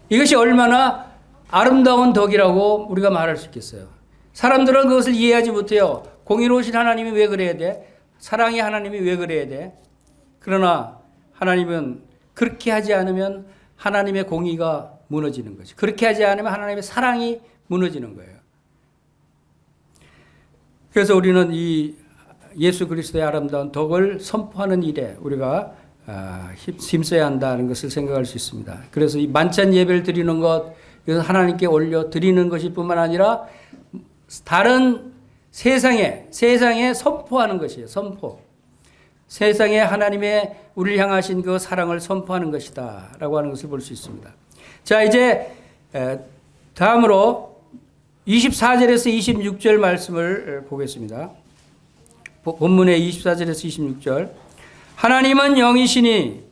이것이 얼마나 아름다운 덕이라고 우리가 말할 수 있겠어요. 사람들은 그것을 이해하지 못해요. 공의로우신 하나님이 왜 그래야 돼? 사랑의 하나님이 왜 그래야 돼? 그러나 하나님은 그렇게 하지 않으면 하나님의 공의가 무너지는 거죠. 그렇게 하지 않으면 하나님의 사랑이 무너지는 거예요. 그래서 우리는 이 예수 그리스도의 아름다운 덕을 선포하는 일에 우리가 힘써야 한다는 것을 생각할 수 있습니다. 그래서 이 만찬 예배를 드리는 것, 이것은 하나님께 올려 드리는 것일 뿐만 아니라 다른 세상에 선포하는 것이에요. 선포. 세상에 하나님의 우리를 향하신 그 사랑을 선포하는 것이다 라고 하는 것을 볼 수 있습니다. 자, 이제 다음으로 24절에서 26절 말씀을 보겠습니다. 본문의 24절에서 26절. 하나님은 영이시니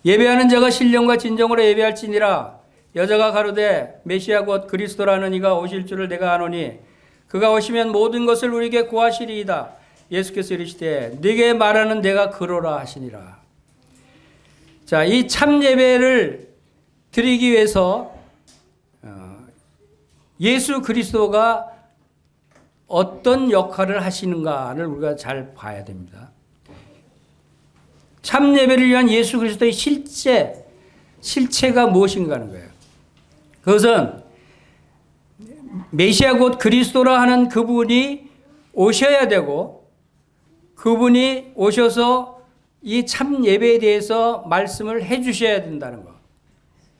예배하는 자가 신령과 진정으로 예배할지니라. 여자가 가로되 메시아 곧 그리스도라는 이가 오실 줄을 내가 아노니 그가 오시면 모든 것을 우리에게 구하시리이다. 예수께서 이르시되 네게 말하는 내가 그로라 하시니라. 자, 이 참 예배를 드리기 위해서 예수 그리스도가 어떤 역할을 하시는가를 우리가 잘 봐야 됩니다. 참 예배를 위한 예수 그리스도의 실체가 무엇인가 하는 거예요. 그것은 메시아 곧 그리스도라 하는 그분이 오셔야 되고 그분이 오셔서 이 참 예배에 대해서 말씀을 해 주셔야 된다는 것.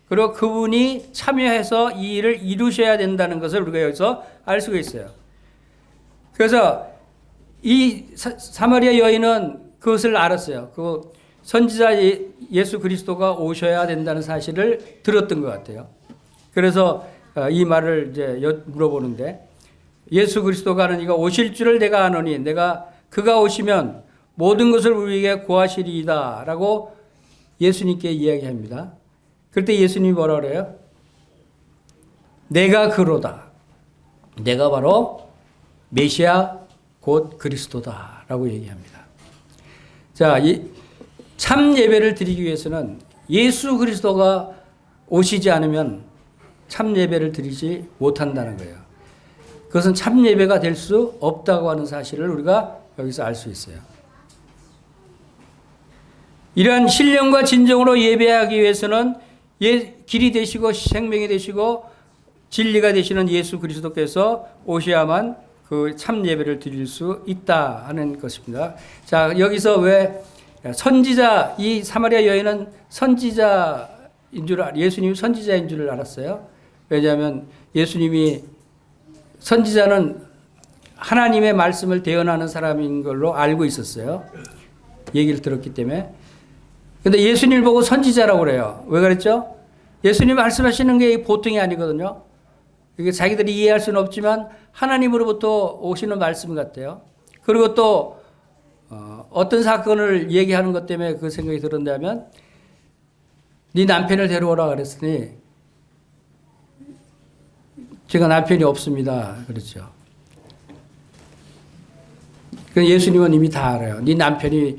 그리고 그분이 참여해서 이 일을 이루셔야 된다는 것을 우리가 여기서 알 수가 있어요. 그래서 이 사마리아 여인은 그것을 알았어요. 그 선지자 예수 그리스도가 오셔야 된다는 사실을 들었던 것 같아요. 그래서 이 말을 이제 물어보는데 예수 그리스도가 하는 이가 오실 줄을 내가 아노니 그가 오시면 모든 것을 우리에게 구하시리이다 라고 예수님께 이야기합니다. 그때 예수님이 뭐라 그래요? 내가 그로다. 내가 바로 메시아 곧 그리스도다 라고 얘기합니다. 자, 참 예배를 드리기 위해서는 예수 그리스도가 오시지 않으면 참 예배를 드리지 못한다는 거예요. 그것은 참 예배가 될 수 없다고 하는 사실을 우리가 여기서 알 수 있어요. 이러한 신령과 진정으로 예배하기 위해서는 길이 되시고 생명이 되시고 진리가 되시는 예수 그리스도께서 오셔야만 그 참 예배를 드릴 수 있다 하는 것입니다. 자, 여기서 왜 선지자, 이 사마리아 여인은 예수님이 선지자인 줄 알았어요. 왜냐하면 예수님이 선지자는 하나님의 말씀을 대언하는 사람인 걸로 알고 있었어요. 얘기를 들었기 때문에. 근데 예수님을 보고 선지자라고 그래요. 왜 그랬죠? 예수님 말씀하시는 게 보통이 아니거든요. 이게 자기들이 이해할 수는 없지만 하나님으로부터 오시는 말씀 같아요. 그리고 또 어떤 사건을 얘기하는 것 때문에 그 생각이 들었냐면 네 남편을 데려오라 그랬으니 제가 남편이 없습니다. 그렇죠. 예수님은 이미 다 알아요. 네 남편이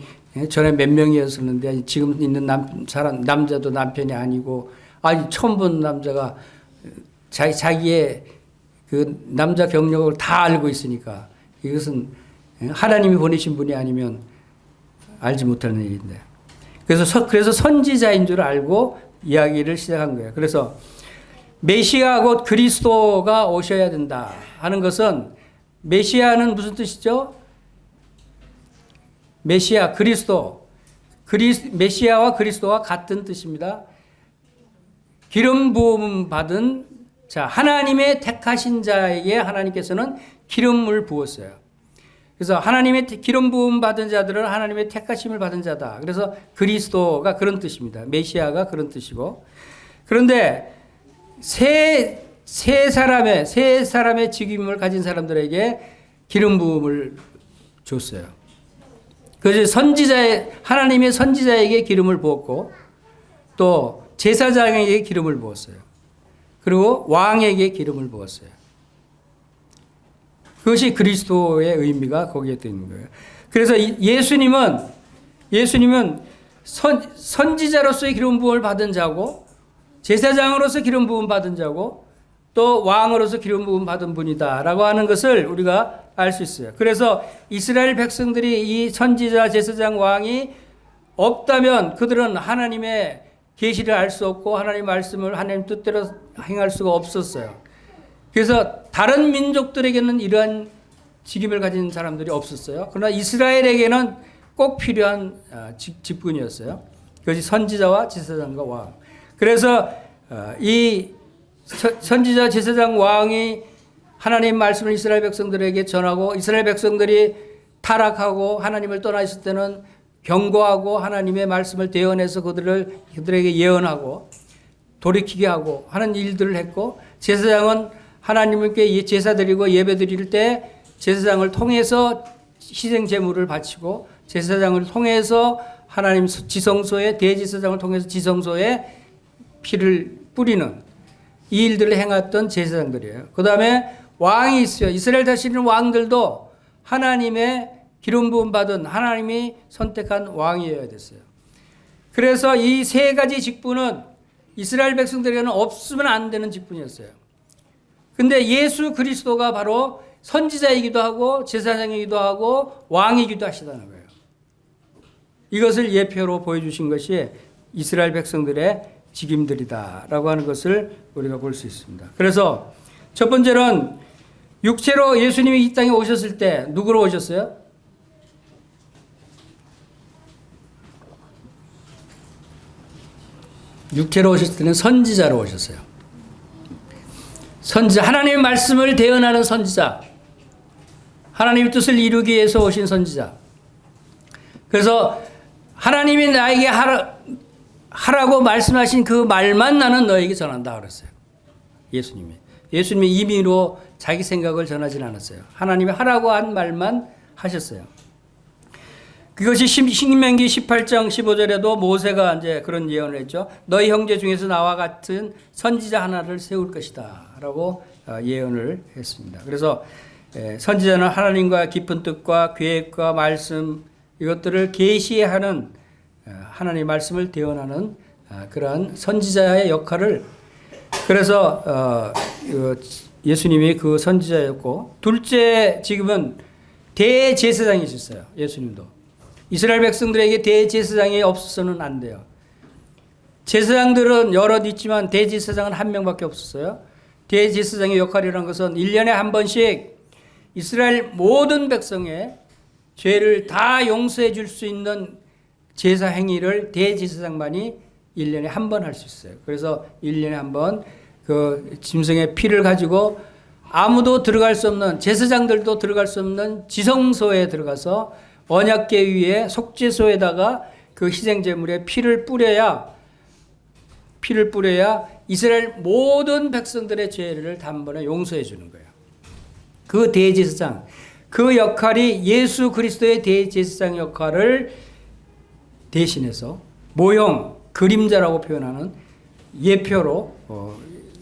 전에 몇 명이었었는데 지금 있는 남자도 남편이 아니고 처음 본 남자가 자기의 그 남자 경력을 다 알고 있으니까 이것은 하나님이 보내신 분이 아니면 알지 못하는 일인데. 그래서 선지자인 줄 알고 이야기를 시작한 거예요. 그래서 메시아 곧 그리스도가 오셔야 된다 하는 것은 메시아는 무슨 뜻이죠? 메시아, 그리스도. 메시아와 그리스도와 같은 뜻입니다. 기름 부음 받은 자, 하나님의 택하신 자에게 하나님께서는 기름을 부었어요. 그래서 하나님의 기름 부음 받은 자들은 하나님의 택하심을 받은 자다. 그래서 그리스도가 그런 뜻입니다. 메시아가 그런 뜻이고. 그런데 세 사람의 직임을 가진 사람들에게 기름 부음을 줬어요. 그래서 하나님의 선지자에게 기름을 부었고 또 제사장에게 기름을 부었어요. 그리고 왕에게 기름을 부었어요. 그것이 그리스도의 의미가 거기에 있는 거예요. 그래서 예수님은 선지자로서의 기름 부음을 받은 자고 제사장으로서 기름 부음 받은 자고 또 왕으로서 기름 부음 받은 분이다라고 하는 것을 우리가 알 수 있어요. 그래서 이스라엘 백성들이 이 선지자, 제사장, 왕이 없다면 그들은 하나님의 계시를 알 수 없고 하나님의 말씀을 하나님 뜻대로 행할 수가 없었어요. 그래서 다른 민족들에게는 이러한 직임을 가진 사람들이 없었어요. 그러나 이스라엘에게는 꼭 필요한 직분이었어요. 그것이 선지자와 제사장과 왕. 그래서 이 선지자, 제사장, 왕이 하나님 말씀을 이스라엘 백성들에게 전하고 이스라엘 백성들이 타락하고 하나님을 떠나 있을 때는 경고하고 하나님의 말씀을 대언해서 그들에게 예언하고 돌이키게 하고 하는 일들을 했고, 제사장은 하나님께 제사 드리고 예배 드릴 때 제사장을 통해서 희생 제물을 바치고 제사장을 통해서 하나님 지성소에, 대제사장을 통해서 지성소에 피를 뿌리는 이 일들을 행했던 제사장들이에요. 그 다음에 왕이 있어요. 이스라엘 다스리는 왕들도 하나님의 기름 부음 받은 하나님이 선택한 왕이어야 됐어요. 그래서 이 세 가지 직분은 이스라엘 백성들에게는 없으면 안 되는 직분이었어요. 근데 예수 그리스도가 바로 선지자이기도 하고 제사장이기도 하고 왕이기도 하시다는 거예요. 이것을 예표로 보여주신 것이 이스라엘 백성들의 직임들이다라고 하는 것을 우리가 볼 수 있습니다. 그래서 첫 번째는 육체로 예수님이 이 땅에 오셨을 때 누구로 오셨어요? 육체로 오셨을 때는 선지자로 오셨어요. 선지자, 하나님의 말씀을 대언하는 선지자, 하나님의 뜻을 이루기 위해서 오신 선지자. 그래서 하나님이 나에게 하라고 말씀하신 그 말만 나는 너에게 전한다 그랬어요. 예수님이 임의로 자기 생각을 전하진 않았어요. 하나님이 하라고 한 말만 하셨어요. 그것이 신명기 18장 15절에도 모세가 이제 그런 예언을 했죠. 너희 형제 중에서 나와 같은 선지자 하나를 세울 것이다 라고 예언을 했습니다. 그래서 선지자는 하나님과 깊은 뜻과 계획과 말씀 이것들을 계시하는 하나님의 말씀을 대언하는 그러한 선지자의 역할을, 그래서 예수님이 그 선지자였고, 둘째 지금은 대제사장이 있었어요. 예수님도. 이스라엘 백성들에게 대제사장이 없어서는 안 돼요. 제사장들은 여럿 있지만 대제사장은 한 명밖에 없었어요. 대제사장의 역할이라는 것은 1년에 한 번씩 이스라엘 모든 백성의 죄를 다 용서해 줄 수 있는 제사 행위를 대제사장만이 1년에 한 번 할 수 있어요. 그래서 1년에 한 번 그 짐승의 피를 가지고 아무도 들어갈 수 없는, 제사장들도 들어갈 수 없는 지성소에 들어가서 언약궤 위에 속죄소에다가 그 희생제물에 피를 뿌려야 이스라엘 모든 백성들의 죄를 단번에 용서해 주는 거예요. 그 대제사장, 그 역할이 예수 그리스도의 대제사장 역할을 대신해서 모형, 그림자라고 표현하는 예표로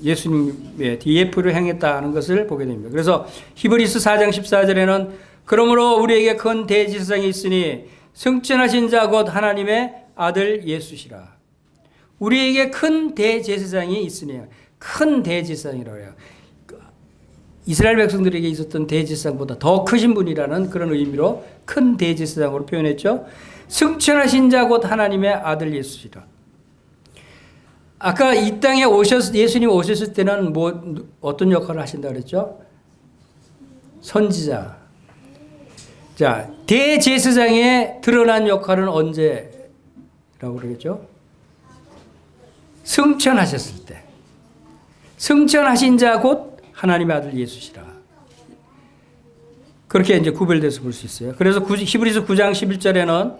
예수님의 예표를 행했다는 것을 보게 됩니다. 그래서 히브리서 4장 14절에는 그러므로 우리에게 큰 대제사장이 있으니 승천하신 자 곧 하나님의 아들 예수시라. 우리에게 큰 대제사장이 있으니, 큰 대제사장이라고 해요. 이스라엘 백성들에게 있었던 대제사장보다 더 크신 분이라는 그런 의미로 큰 대제사장으로 표현했죠. 승천하신 자 곧 하나님의 아들 예수시라. 아까 이 땅에 예수님 오셨을 때는 어떤 역할을 하신다 그랬죠? 선지자. 자, 대제사장의 드러난 역할은 언제라고 그러겠죠? 승천하셨을 때. 승천하신 자 곧 하나님의 아들 예수시라. 그렇게 이제 구별돼서 볼 수 있어요. 그래서 히브리서 9장 11절에는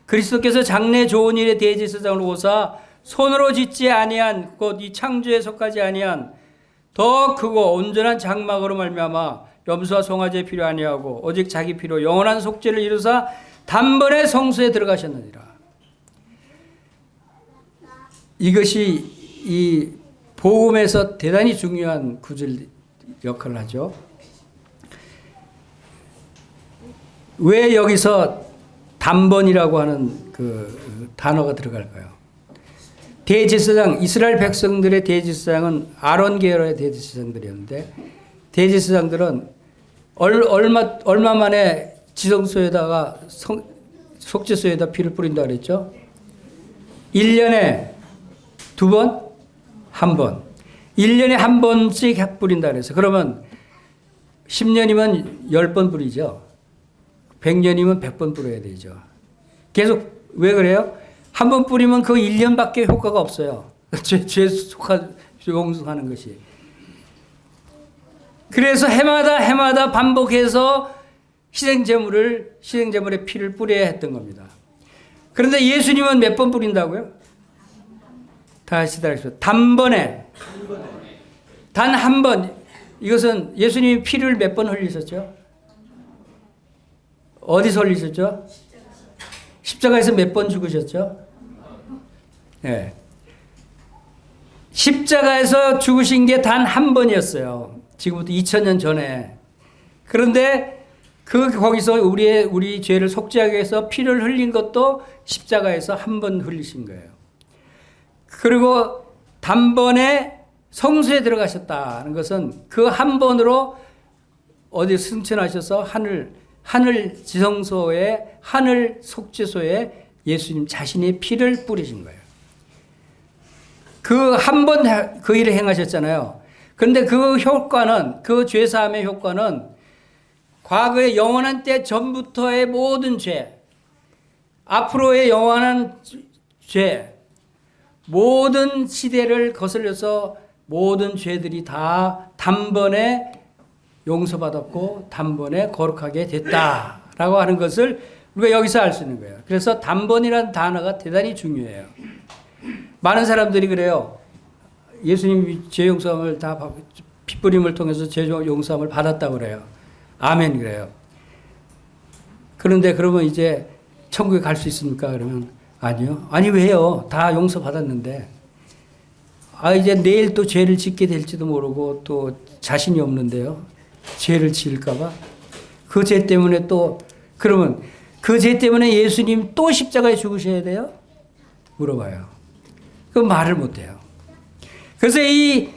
그리스도께서 장래 좋은 일의 대제사장을 오사 손으로 짓지 아니한 곧 이 창조에 속하지 아니한 더 크고 온전한 장막으로 말미암아 염소와 송아지의 피로 아니하고 오직 자기 피로 영원한 속죄를 이루사 단번에 성소에 들어가셨느니라. 이것이 이 복음에서 대단히 중요한 구절 역할을 하죠. 왜 여기서 단번이라고 하는 그 단어가 들어갈까요? 대제사장, 이스라엘 백성들의 대제사장은 아론 계열의 대제사장들이었는데, 대제사장들은 얼마 만에 지성소에다가 속죄소에다 피를 뿌린다 그랬죠? 1년에 2번? 1번. 1년에 한 번씩 뿌린다 그래서 그러면 10년이면 10번 뿌리죠. 100년이면 100번 뿌려야 되죠. 계속 왜 그래요? 한 번 뿌리면 그 1년밖에 효과가 없어요. 죄 용서하는 것이. 그래서 해마다 반복해서 희생제물의 피를 뿌려야 했던 겁니다. 그런데 예수님은 몇 번 뿌린다고요? 다시 따라하십시오. 단번에. 단 한 번. 이것은 예수님이 피를 몇 번 흘리셨죠? 어디서 흘리셨죠? 십자가에서 몇 번 죽으셨죠? 네. 십자가에서 죽으신 게 단 한 번이었어요. 지금부터 2000년 전에. 그런데 거기서 우리 죄를 속죄하기 위해서 피를 흘린 것도 십자가에서 한 번 흘리신 거예요. 그리고 단번에 성소에 들어가셨다는 것은 그 한 번으로 어디 승천하셔서 하늘 지성소에 하늘 속죄소에 예수님 자신의 피를 뿌리신 거예요. 그 한 번 그 일을 행하셨잖아요. 그런데 그 효과는 그 죄사함의 효과는 과거의 영원한 때 전부터의 모든 죄, 앞으로의 영원한 죄, 모든 시대를 거슬려서 모든 죄들이 다 단번에 용서받았고 단번에 거룩하게 됐다라고 하는 것을 우리가 여기서 알 수 있는 거예요. 그래서 단번이라는 단어가 대단히 중요해요. 많은 사람들이 그래요. 예수님 죄 용서함을 다 핏부림을 통해서 죄 용서함을 받았다고 그래요. 아멘 그래요. 그런데 그러면 이제 천국에 갈 수 있습니까? 그러면 아니요. 아니 왜요? 다 용서받았는데 이제 내일 또 죄를 짓게 될지도 모르고 또 자신이 없는데요. 죄를 지을까 봐. 그 죄 때문에 또 그러면 그 죄 때문에 예수님 또 십자가에 죽으셔야 돼요? 물어봐요. 그 말을 못 해요. 그래서 이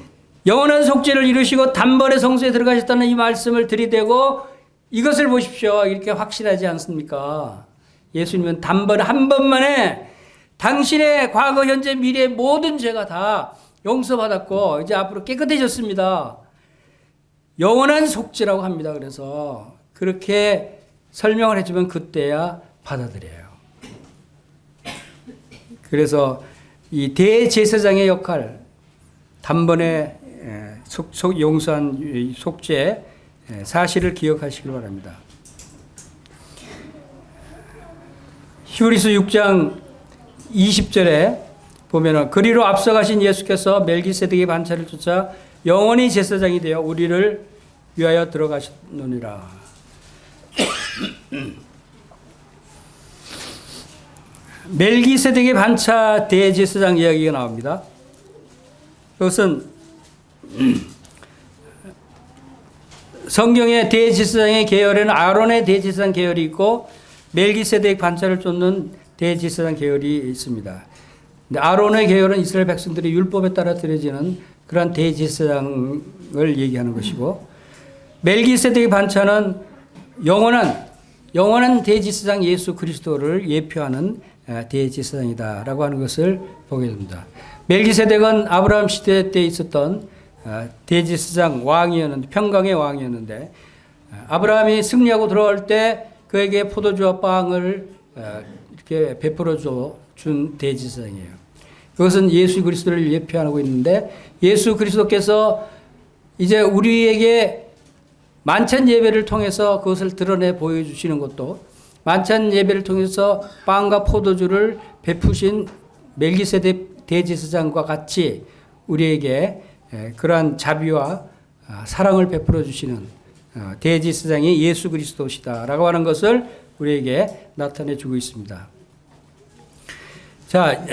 영원한 속죄를 이루시고 단번에 성소에 들어가셨다는 이 말씀을 들이대고 이것을 보십시오. 이렇게 확실하지 않습니까? 예수님은 단번에 한 번만에 당신의 과거, 현재, 미래의 모든 죄가 다 용서받았고 이제 앞으로 깨끗해졌습니다. 영원한 속죄라고 합니다. 그래서 그렇게 설명을 해주면 그때야 받아들여요. 그래서 이 대제사장의 역할, 단번에 용서한 속죄 사실을 기억하시길 바랍니다. 히브리서 6장 20절에 보면은 그리로 앞서가신 예수께서 멜기세덱의 반차를 쫓아 영원히 제사장이 되어 우리를 위하여 들어가셨느니라. 멜기세덱의 반차 대제사장 이야기가 나옵니다. 그것은 성경의 대제사장의 계열에는 아론의 대제사장 계열이 있고 멜기세덱 반차를 쫓는 대제사장 계열이 있습니다. 근데 아론의 계열은 이스라엘 백성들이 율법에 따라 드려지는 그러한 대제사장을 얘기하는 것이고 멜기세덱의 반차는 영원한 대제사장 예수 그리스도를 예표하는 대제사장이다라고 하는 것을 보게 됩니다. 멜기세덱은 아브라함 시대 때 있었던 대제사장 왕이었는데 평강의 왕이었는데 아브라함이 승리하고 들어올 때 그에게 포도주와 빵을 이렇게 베풀어 준 대제사장이에요. 그것은 예수 그리스도를 예표하고 있는데 예수 그리스도께서 이제 우리에게 만찬 예배를 통해서 그것을 드러내 보여주시는 것도 만찬 예배를 통해서 빵과 포도주를 베푸신 멜기세덱 대제사장과 같이 우리에게 그러한 자비와 사랑을 베풀어 주시는 대제사장이 예수 그리스도시다라고 하는 것을 우리에게 나타내 주고 있습니다. 자,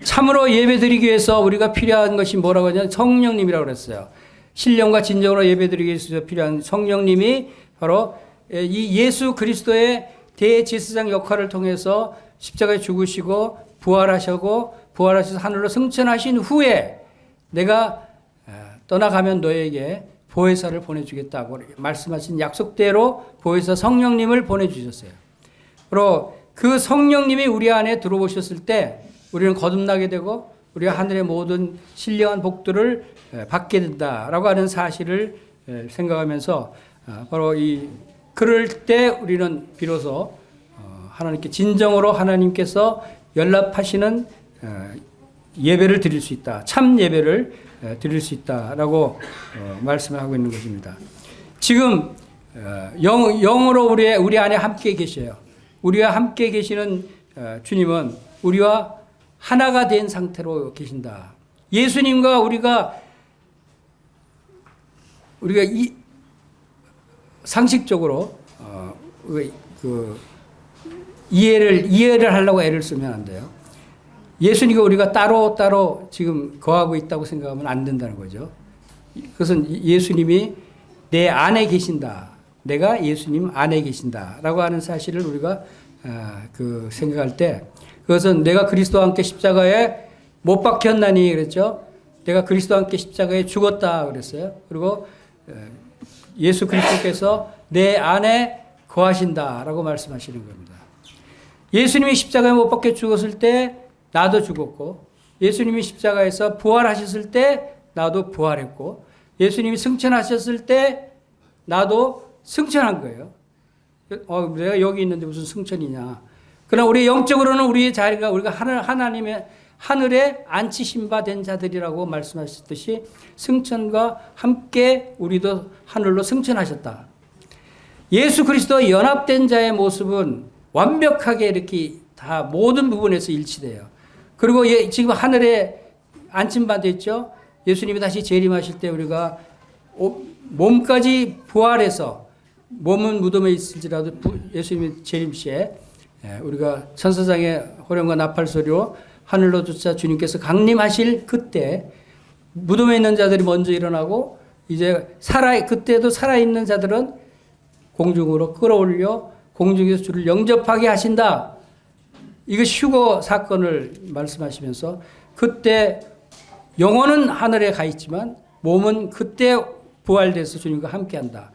참으로 예배드리기 위해서 우리가 필요한 것이 뭐라고 하냐면 성령님이라고 그랬어요. 신령과 진정으로 예배드리기 위해서 필요한 성령님이 바로 이 예수 그리스도의 대제사장 역할을 통해서 십자가에 죽으시고 부활하셔서 하늘로 승천하신 후에 내가 떠나가면 너에게 보혜사를 보내주겠다고 말씀하신 약속대로 보혜사 성령님을 보내주셨어요. 그리고 그 성령님이 우리 안에 들어오셨을 때 우리는 거듭나게 되고 우리가 하늘의 모든 신령한 복들을 받게 된다라고 하는 사실을 생각하면서 바로 그럴 때 우리는 비로소 하나님께 진정으로 하나님께서 연락하시는 예배를 드릴 수 있다. 참 예배를 드릴 수 있다라고 말씀을 하고 있는 것입니다. 지금 영으로 우리 안에 함께 계셔요. 우리와 함께 계시는 주님은 우리와 하나가 된 상태로 계신다. 예수님과 우리가 상식적으로 이해를 하려고 애를 쓰면 안 돼요. 예수님과 우리가 따로 지금 거하고 있다고 생각하면 안 된다는 거죠. 그것은 예수님이 내 안에 계신다. 내가 예수님 안에 계신다라고 하는 사실을 우리가 생각할 때 그것은 내가 그리스도와 함께 십자가에 못 박혔나니 그랬죠. 내가 그리스도와 함께 십자가에 죽었다 그랬어요. 그리고 예수 그리스도께서 내 안에 거하신다라고 말씀하시는 겁니다. 예수님이 십자가에 못 박혀 죽었을 때 나도 죽었고 예수님이 십자가에서 부활하셨을 때 나도 부활했고 예수님이 승천하셨을 때 나도 승천한 거예요. 내가 여기 있는데 무슨 승천이냐. 그러나 우리 영적으로는 우리의 자리가 우리가 하나님의 하늘에 앉히신 바 된 자들이라고 말씀하셨듯이 승천과 함께 우리도 하늘로 승천하셨다. 예수 그리스도와 연합된 자의 모습은 완벽하게 이렇게 다 모든 부분에서 일치돼요. 그리고 지금 하늘에 앉힌 바 됐죠. 예수님이 다시 재림하실 때 우리가 몸까지 부활해서 몸은 무덤에 있을지라도 예수님의 재림 시에 우리가 천사장의 호령과 나팔 소리로 하늘로 쫓아 주님께서 강림하실 그때 무덤에 있는 자들이 먼저 일어나고 이제 그때도 살아있는 자들은 공중으로 끌어올려 공중에서 주를 영접하게 하신다. 이것이 휴거 사건을 말씀하시면서 그때 영혼은 하늘에 가 있지만 몸은 그때 부활돼서 주님과 함께한다.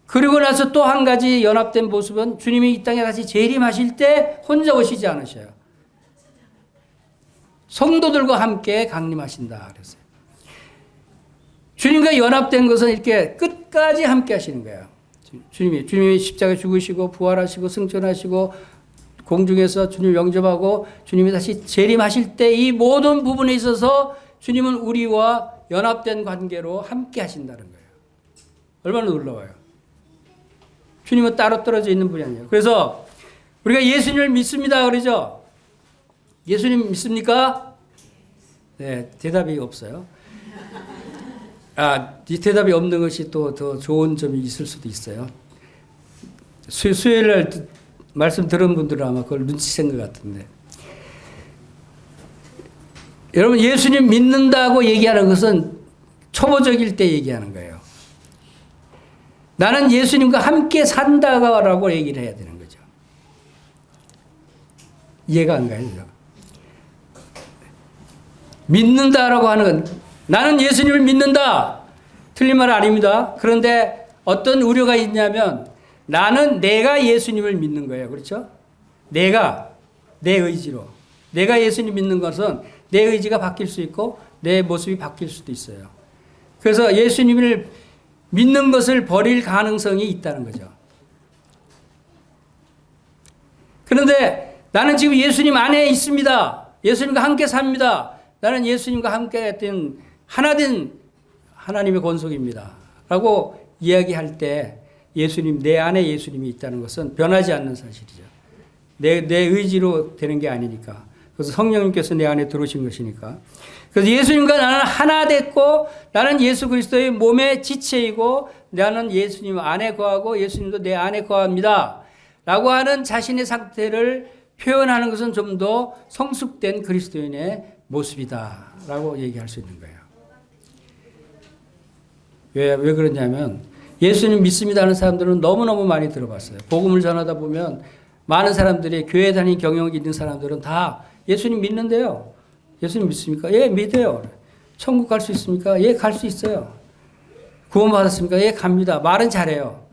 그리고 나서 또 한 가지 연합된 모습은 주님이 이 땅에 다시 재림하실 때 혼자 오시지 않으셔요. 성도들과 함께 강림하신다 그랬어요. 주님과 연합된 것은 이렇게 끝까지 함께 하시는 거예요. 주님이 십자가에 죽으시고 부활하시고 승천하시고 공중에서 주님 영접하고 주님이 다시 재림하실 때 이 모든 부분에 있어서 주님은 우리와 연합된 관계로 함께 하신다는 거예요. 얼마나 놀라워요. 주님은 따로 떨어져 있는 분이 아니에요. 그래서 우리가 예수님을 믿습니다 그러죠. 예수님 믿습니까? 네, 대답이 없어요. 이 대답이 없는 것이 또 더 좋은 점이 있을 수도 있어요. 수요일 날 말씀 들은 분들은 아마 그걸 눈치챈 것 같은데. 여러분, 예수님 믿는다고 얘기하는 것은 초보적일 때 얘기하는 거예요. 나는 예수님과 함께 산다라고 얘기를 해야 되는 거죠. 이해가 안 가요? 믿는다라고 하는 건 나는 예수님을 믿는다. 틀린 말 아닙니다. 그런데 어떤 우려가 있냐면 내가 예수님을 믿는 거예요. 그렇죠? 내 의지로. 내가 예수님 믿는 것은 내 의지가 바뀔 수 있고 내 모습이 바뀔 수도 있어요. 그래서 예수님을 믿는 것을 버릴 가능성이 있다는 거죠. 그런데 나는 지금 예수님 안에 있습니다. 예수님과 함께 삽니다. 나는 예수님과 함께 했던 하나된 하나님의 권속입니다. 라고 이야기할 때 내 안에 예수님이 있다는 것은 변하지 않는 사실이죠. 내 의지로 되는 게 아니니까. 그래서 성령님께서 내 안에 들어오신 것이니까. 그래서 예수님과 나는 하나 됐고 나는 예수 그리스도의 몸의 지체이고 나는 예수님 안에 거하고 예수님도 내 안에 거합니다. 라고 하는 자신의 상태를 표현하는 것은 좀 더 성숙된 그리스도인의 모습이다. 라고 얘기할 수 있는 거예요. 왜 그러냐면 예수님 믿습니다 하는 사람들은 너무너무 많이 들어봤어요. 복음을 전하다 보면 많은 사람들이 교회 다니는 경력이 있는 사람들은 다 예수님 믿는데요. 예수님 믿습니까? 예, 믿어요. 천국 갈 수 있습니까? 예, 갈 수 있어요. 구원 받았습니까? 예, 갑니다. 말은 잘해요.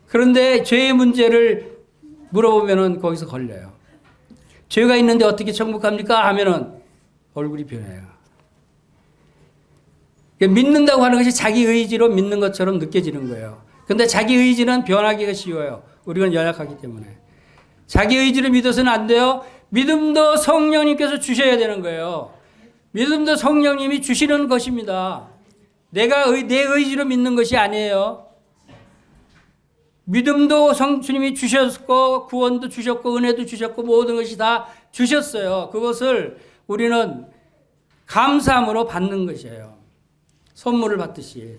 그런데 죄의 문제를 물어보면은 거기서 걸려요. 죄가 있는데 어떻게 천국 갑니까? 하면은 얼굴이 변해요. 믿는다고 하는 것이 자기 의지로 믿는 것처럼 느껴지는 거예요. 근데 자기 의지는 변하기가 쉬워요. 우리는 연약하기 때문에. 자기 의지를 믿어서는 안 돼요. 믿음도 성령님께서 주셔야 되는 거예요. 믿음도 성령님이 주시는 것입니다. 내 의지로 믿는 것이 아니에요. 믿음도 주님이 주셨고 구원도 주셨고 은혜도 주셨고 모든 것이 다 주셨어요. 그것을 우리는 감사함으로 받는 것이에요. 선물을 받듯이.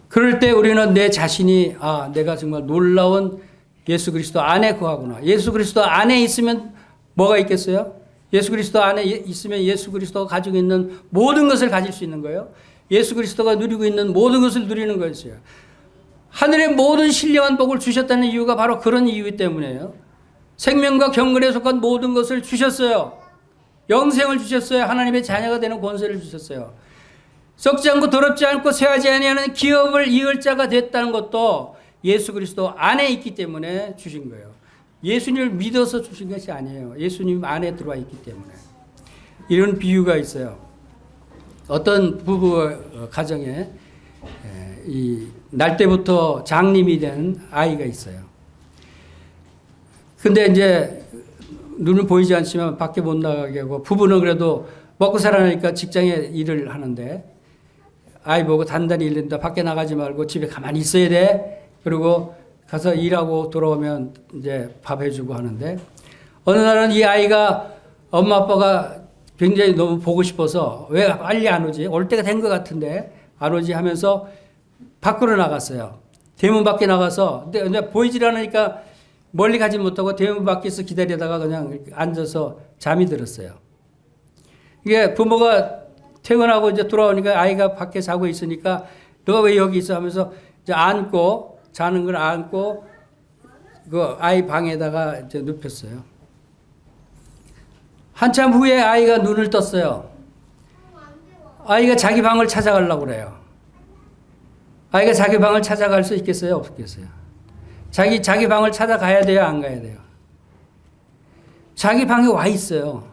그럴 때 우리는 내 자신이 내가 정말 놀라운 예수 그리스도 안에 거하구나. 예수 그리스도 안에 있으면 뭐가 있겠어요? 예수 그리스도 안에 있으면 예수 그리스도가 가지고 있는 모든 것을 가질 수 있는 거예요. 예수 그리스도가 누리고 있는 모든 것을 누리는 것이에요. 하늘의 모든 신령한 복을 주셨다는 이유가 바로 그런 이유 때문이에요. 생명과 경건에 속한 모든 것을 주셨어요. 영생을 주셨어요. 하나님의 자녀가 되는 권세를 주셨어요. 썩지 않고 더럽지 않고 쇠하지 아니하는 기업을 이을 자가 됐다는 것도 예수 그리스도 안에 있기 때문에 주신 거예요. 예수님을 믿어서 주신 것이 아니에요. 예수님 안에 들어와 있기 때문에. 이런 비유가 있어요. 어떤 부부 가정에 날 때부터 장님이 된 아이가 있어요. 근데 이제 눈은 보이지 않지만 밖에 못 나가게 하고 부부는 그래도 먹고 살아나니까 직장에 일을 하는데 아이 보고 단단히 일른다. 밖에 나가지 말고 집에 가만히 있어야 돼. 그리고 가서 일하고 돌아오면 이제 밥 해주고 하는데 어느 날은 이 아이가 엄마 아빠가 굉장히 너무 보고 싶어서 왜 빨리 안 오지? 올 때가 된 것 같은데 안 오지 하면서 밖으로 나갔어요. 대문 밖에 나가서 근데 보이질 않으니까 멀리 가지 못하고 대문 밖에서 기다리다가 그냥 앉아서 잠이 들었어요. 이게 부모가 퇴근하고 이제 돌아오니까 아이가 밖에 자고 있으니까 너가 왜 여기 있어 하면서 이제 안고 자는 걸 안고 그 아이 방에다가 이제 눕혔어요. 한참 후에 아이가 눈을 떴어요. 아이가 자기 방을 찾아가려고 그래요. 아이가 자기 방을 찾아갈 수 있겠어요? 없겠어요? 자기 방을 찾아가야 돼요? 안 가야 돼요? 자기 방에 와 있어요.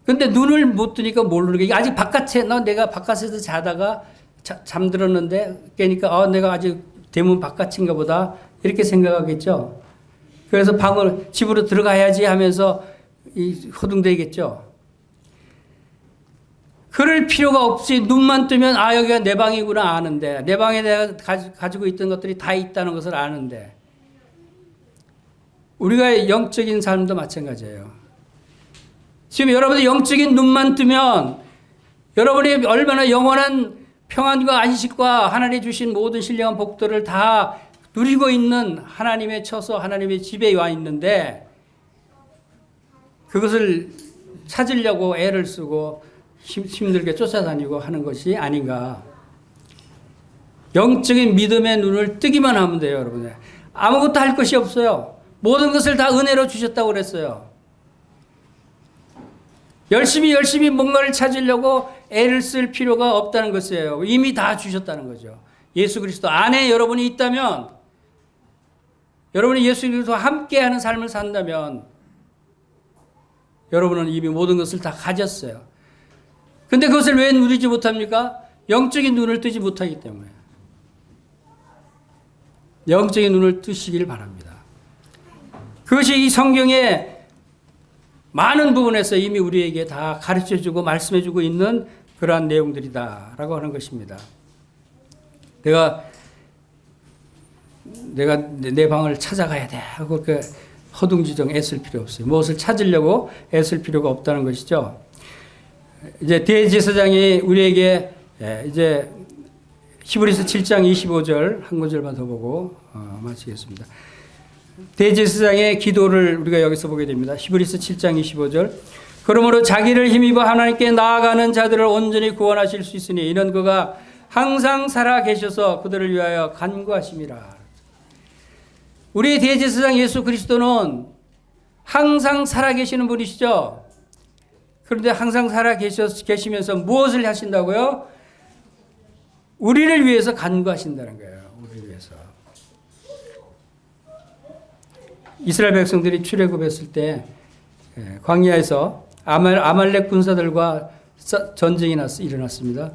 근데 눈을 못 뜨니까 모르는 게 아직 내가 바깥에서 자다가 잠들었는데 깨니까 내가 아직 대문 바깥인가 보다 이렇게 생각하겠죠. 그래서 집으로 들어가야지 하면서 허둥대겠죠. 그럴 필요가 없이 눈만 뜨면 여기가 내 방이구나 아는데 내 방에 내가 가지고 있던 것들이 다 있다는 것을 아는데 우리가 영적인 삶도 마찬가지예요. 지금 여러분의 영적인 눈만 뜨면 여러분이 얼마나 영원한 평안과 안식과 하나님이 주신 모든 신령한 복들을 다 누리고 있는 하나님의 처소 하나님의 집에 와 있는데 그것을 찾으려고 애를 쓰고 힘들게 쫓아다니고 하는 것이 아닌가. 영적인 믿음의 눈을 뜨기만 하면 돼요, 여러분. 아무것도 할 것이 없어요. 모든 것을 다 은혜로 주셨다고 그랬어요. 열심히 뭔가를 찾으려고 애를 쓸 필요가 없다는 것이에요. 이미 다 주셨다는 거죠. 예수 그리스도 안에 여러분이 있다면, 여러분이 예수 그리스도와 함께하는 삶을 산다면, 여러분은 이미 모든 것을 다 가졌어요. 근데 그것을 왜 누리지 못합니까? 영적인 눈을 뜨지 못하기 때문에. 영적인 눈을 뜨시길 바랍니다. 그것이 이 성경의 많은 부분에서 이미 우리에게 다 가르쳐주고 말씀해주고 있는 그러한 내용들이다라고 하는 것입니다. 내가 내 방을 찾아가야 돼 하고 그 허둥지둥 애쓸 필요 없어요. 무엇을 찾으려고 애쓸 필요가 없다는 것이죠. 이제 대제사장이 우리에게 이제 히브리서 7장 25절 한 구절만 더 보고 마치겠습니다. 대제사장의 기도를 우리가 여기서 보게 됩니다. 히브리서 7장 25절. 그러므로 자기를 힘입어 하나님께 나아가는 자들을 온전히 구원하실 수 있으니 이는 그가 항상 살아 계셔서 그들을 위하여 간구하심이라. 우리 대제사장 예수 그리스도는 항상 살아 계시는 분이시죠. 그런데 항상 살아 계시면서 무엇을 하신다고요? 우리를 위해서 간구하신다는 거예요. 우리를 위해서. 이스라엘 백성들이 출애굽했을 때 광야에서 아말렉 군사들과 전쟁이 일어났습니다.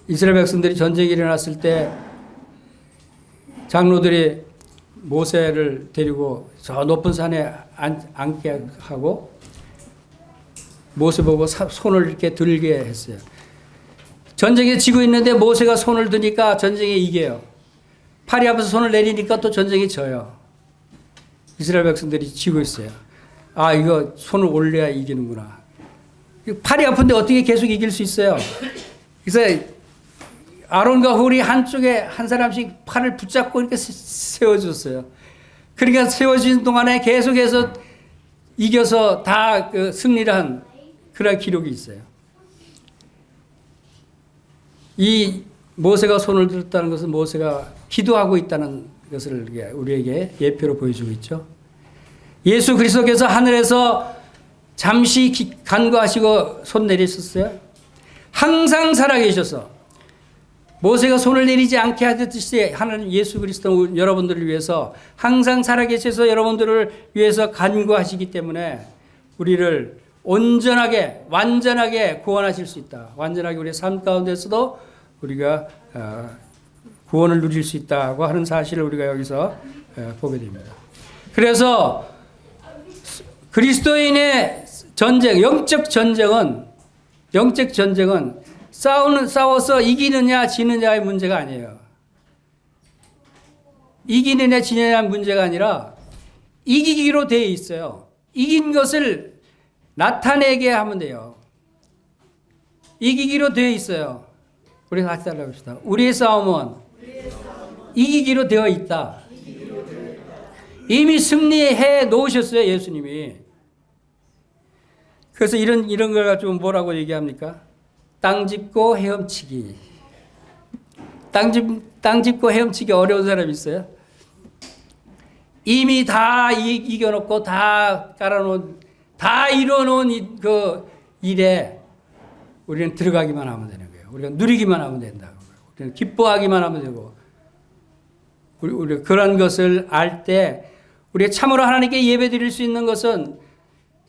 이스라엘 백성들이 전쟁이 일어났을 때 장로들이 모세를 데리고 저 높은 산에 앉게 하고 모세 보고 손을 이렇게 들게 했어요. 전쟁에 지고 있는데 모세가 손을 드니까 전쟁에 이겨요. 팔이 아파서 손을 내리니까 또 전쟁에 져요. 이스라엘 백성들이 지고 있어요. 아, 이거 손을 올려야 이기는구나. 팔이 아픈데 어떻게 계속 이길 수 있어요? 그래서 아론과 홀이 한쪽에 한 사람씩 팔을 붙잡고 이렇게 세워줬어요. 그러니까 세워진 동안에 계속해서 이겨서 다 승리를 한 그런 기록이 있어요. 이 모세가 손을 들었다는 것은 모세가 기도하고 있다는 것을 우리에게 예표로 보여주고 있죠. 예수 그리스도께서 하늘에서 잠시 간구하시고 손 내리셨어요. 항상 살아계셔서 모세가 손을 내리지 않게 하듯이 하나님 예수 그리스도 여러분들을 위해서 항상 살아계셔서 여러분들을 위해서 간구하시기 때문에 우리를 온전하게 완전하게 구원하실 수 있다. 완전하게 우리의 삶 가운데서도 우리가 구원을 누릴 수 있다고 하는 사실을 우리가 여기서 보게 됩니다. 그래서 그리스도인의 전쟁, 영적 전쟁은 싸워서 이기느냐 지느냐의 문제가 아니에요. 이기느냐 지느냐의 문제가 아니라 이기기로 되어 있어요. 이긴 것을 나타내게 하면 돼요. 이기기로 되어 있어요. 우리 같이 따라합시다. 우리의 싸움은 이기기로 되어 있다. 이미 승리해 놓으셨어요, 예수님이. 그래서 이런 걸 가지고 뭐라고 얘기합니까? 땅 짚고 헤엄치기. 땅 짚고 헤엄치기 어려운 사람 있어요? 이미 다 이겨놓고 다 깔아놓은, 다 이뤄놓은 그 일에 우리는 들어가기만 하면 되는 거예요. 우리가 누리기만 하면 된다고. 우리는 기뻐하기만 하면 되고. 우리 그런 것을 알 때 우리가 참으로 하나님께 예배 드릴 수 있는 것은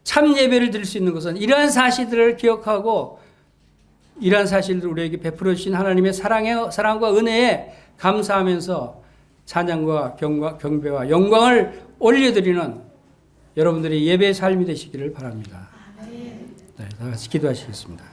참 예배를 드릴 수 있는 것은 이러한 사실들을 기억하고 이러한 사실들을 우리에게 베풀어 주신 하나님의 사랑과 은혜에 감사하면서 찬양과 경배와 영광을 올려드리는 여러분들의 예배의 삶이 되시기를 바랍니다. 네, 다 같이 기도하시겠습니다.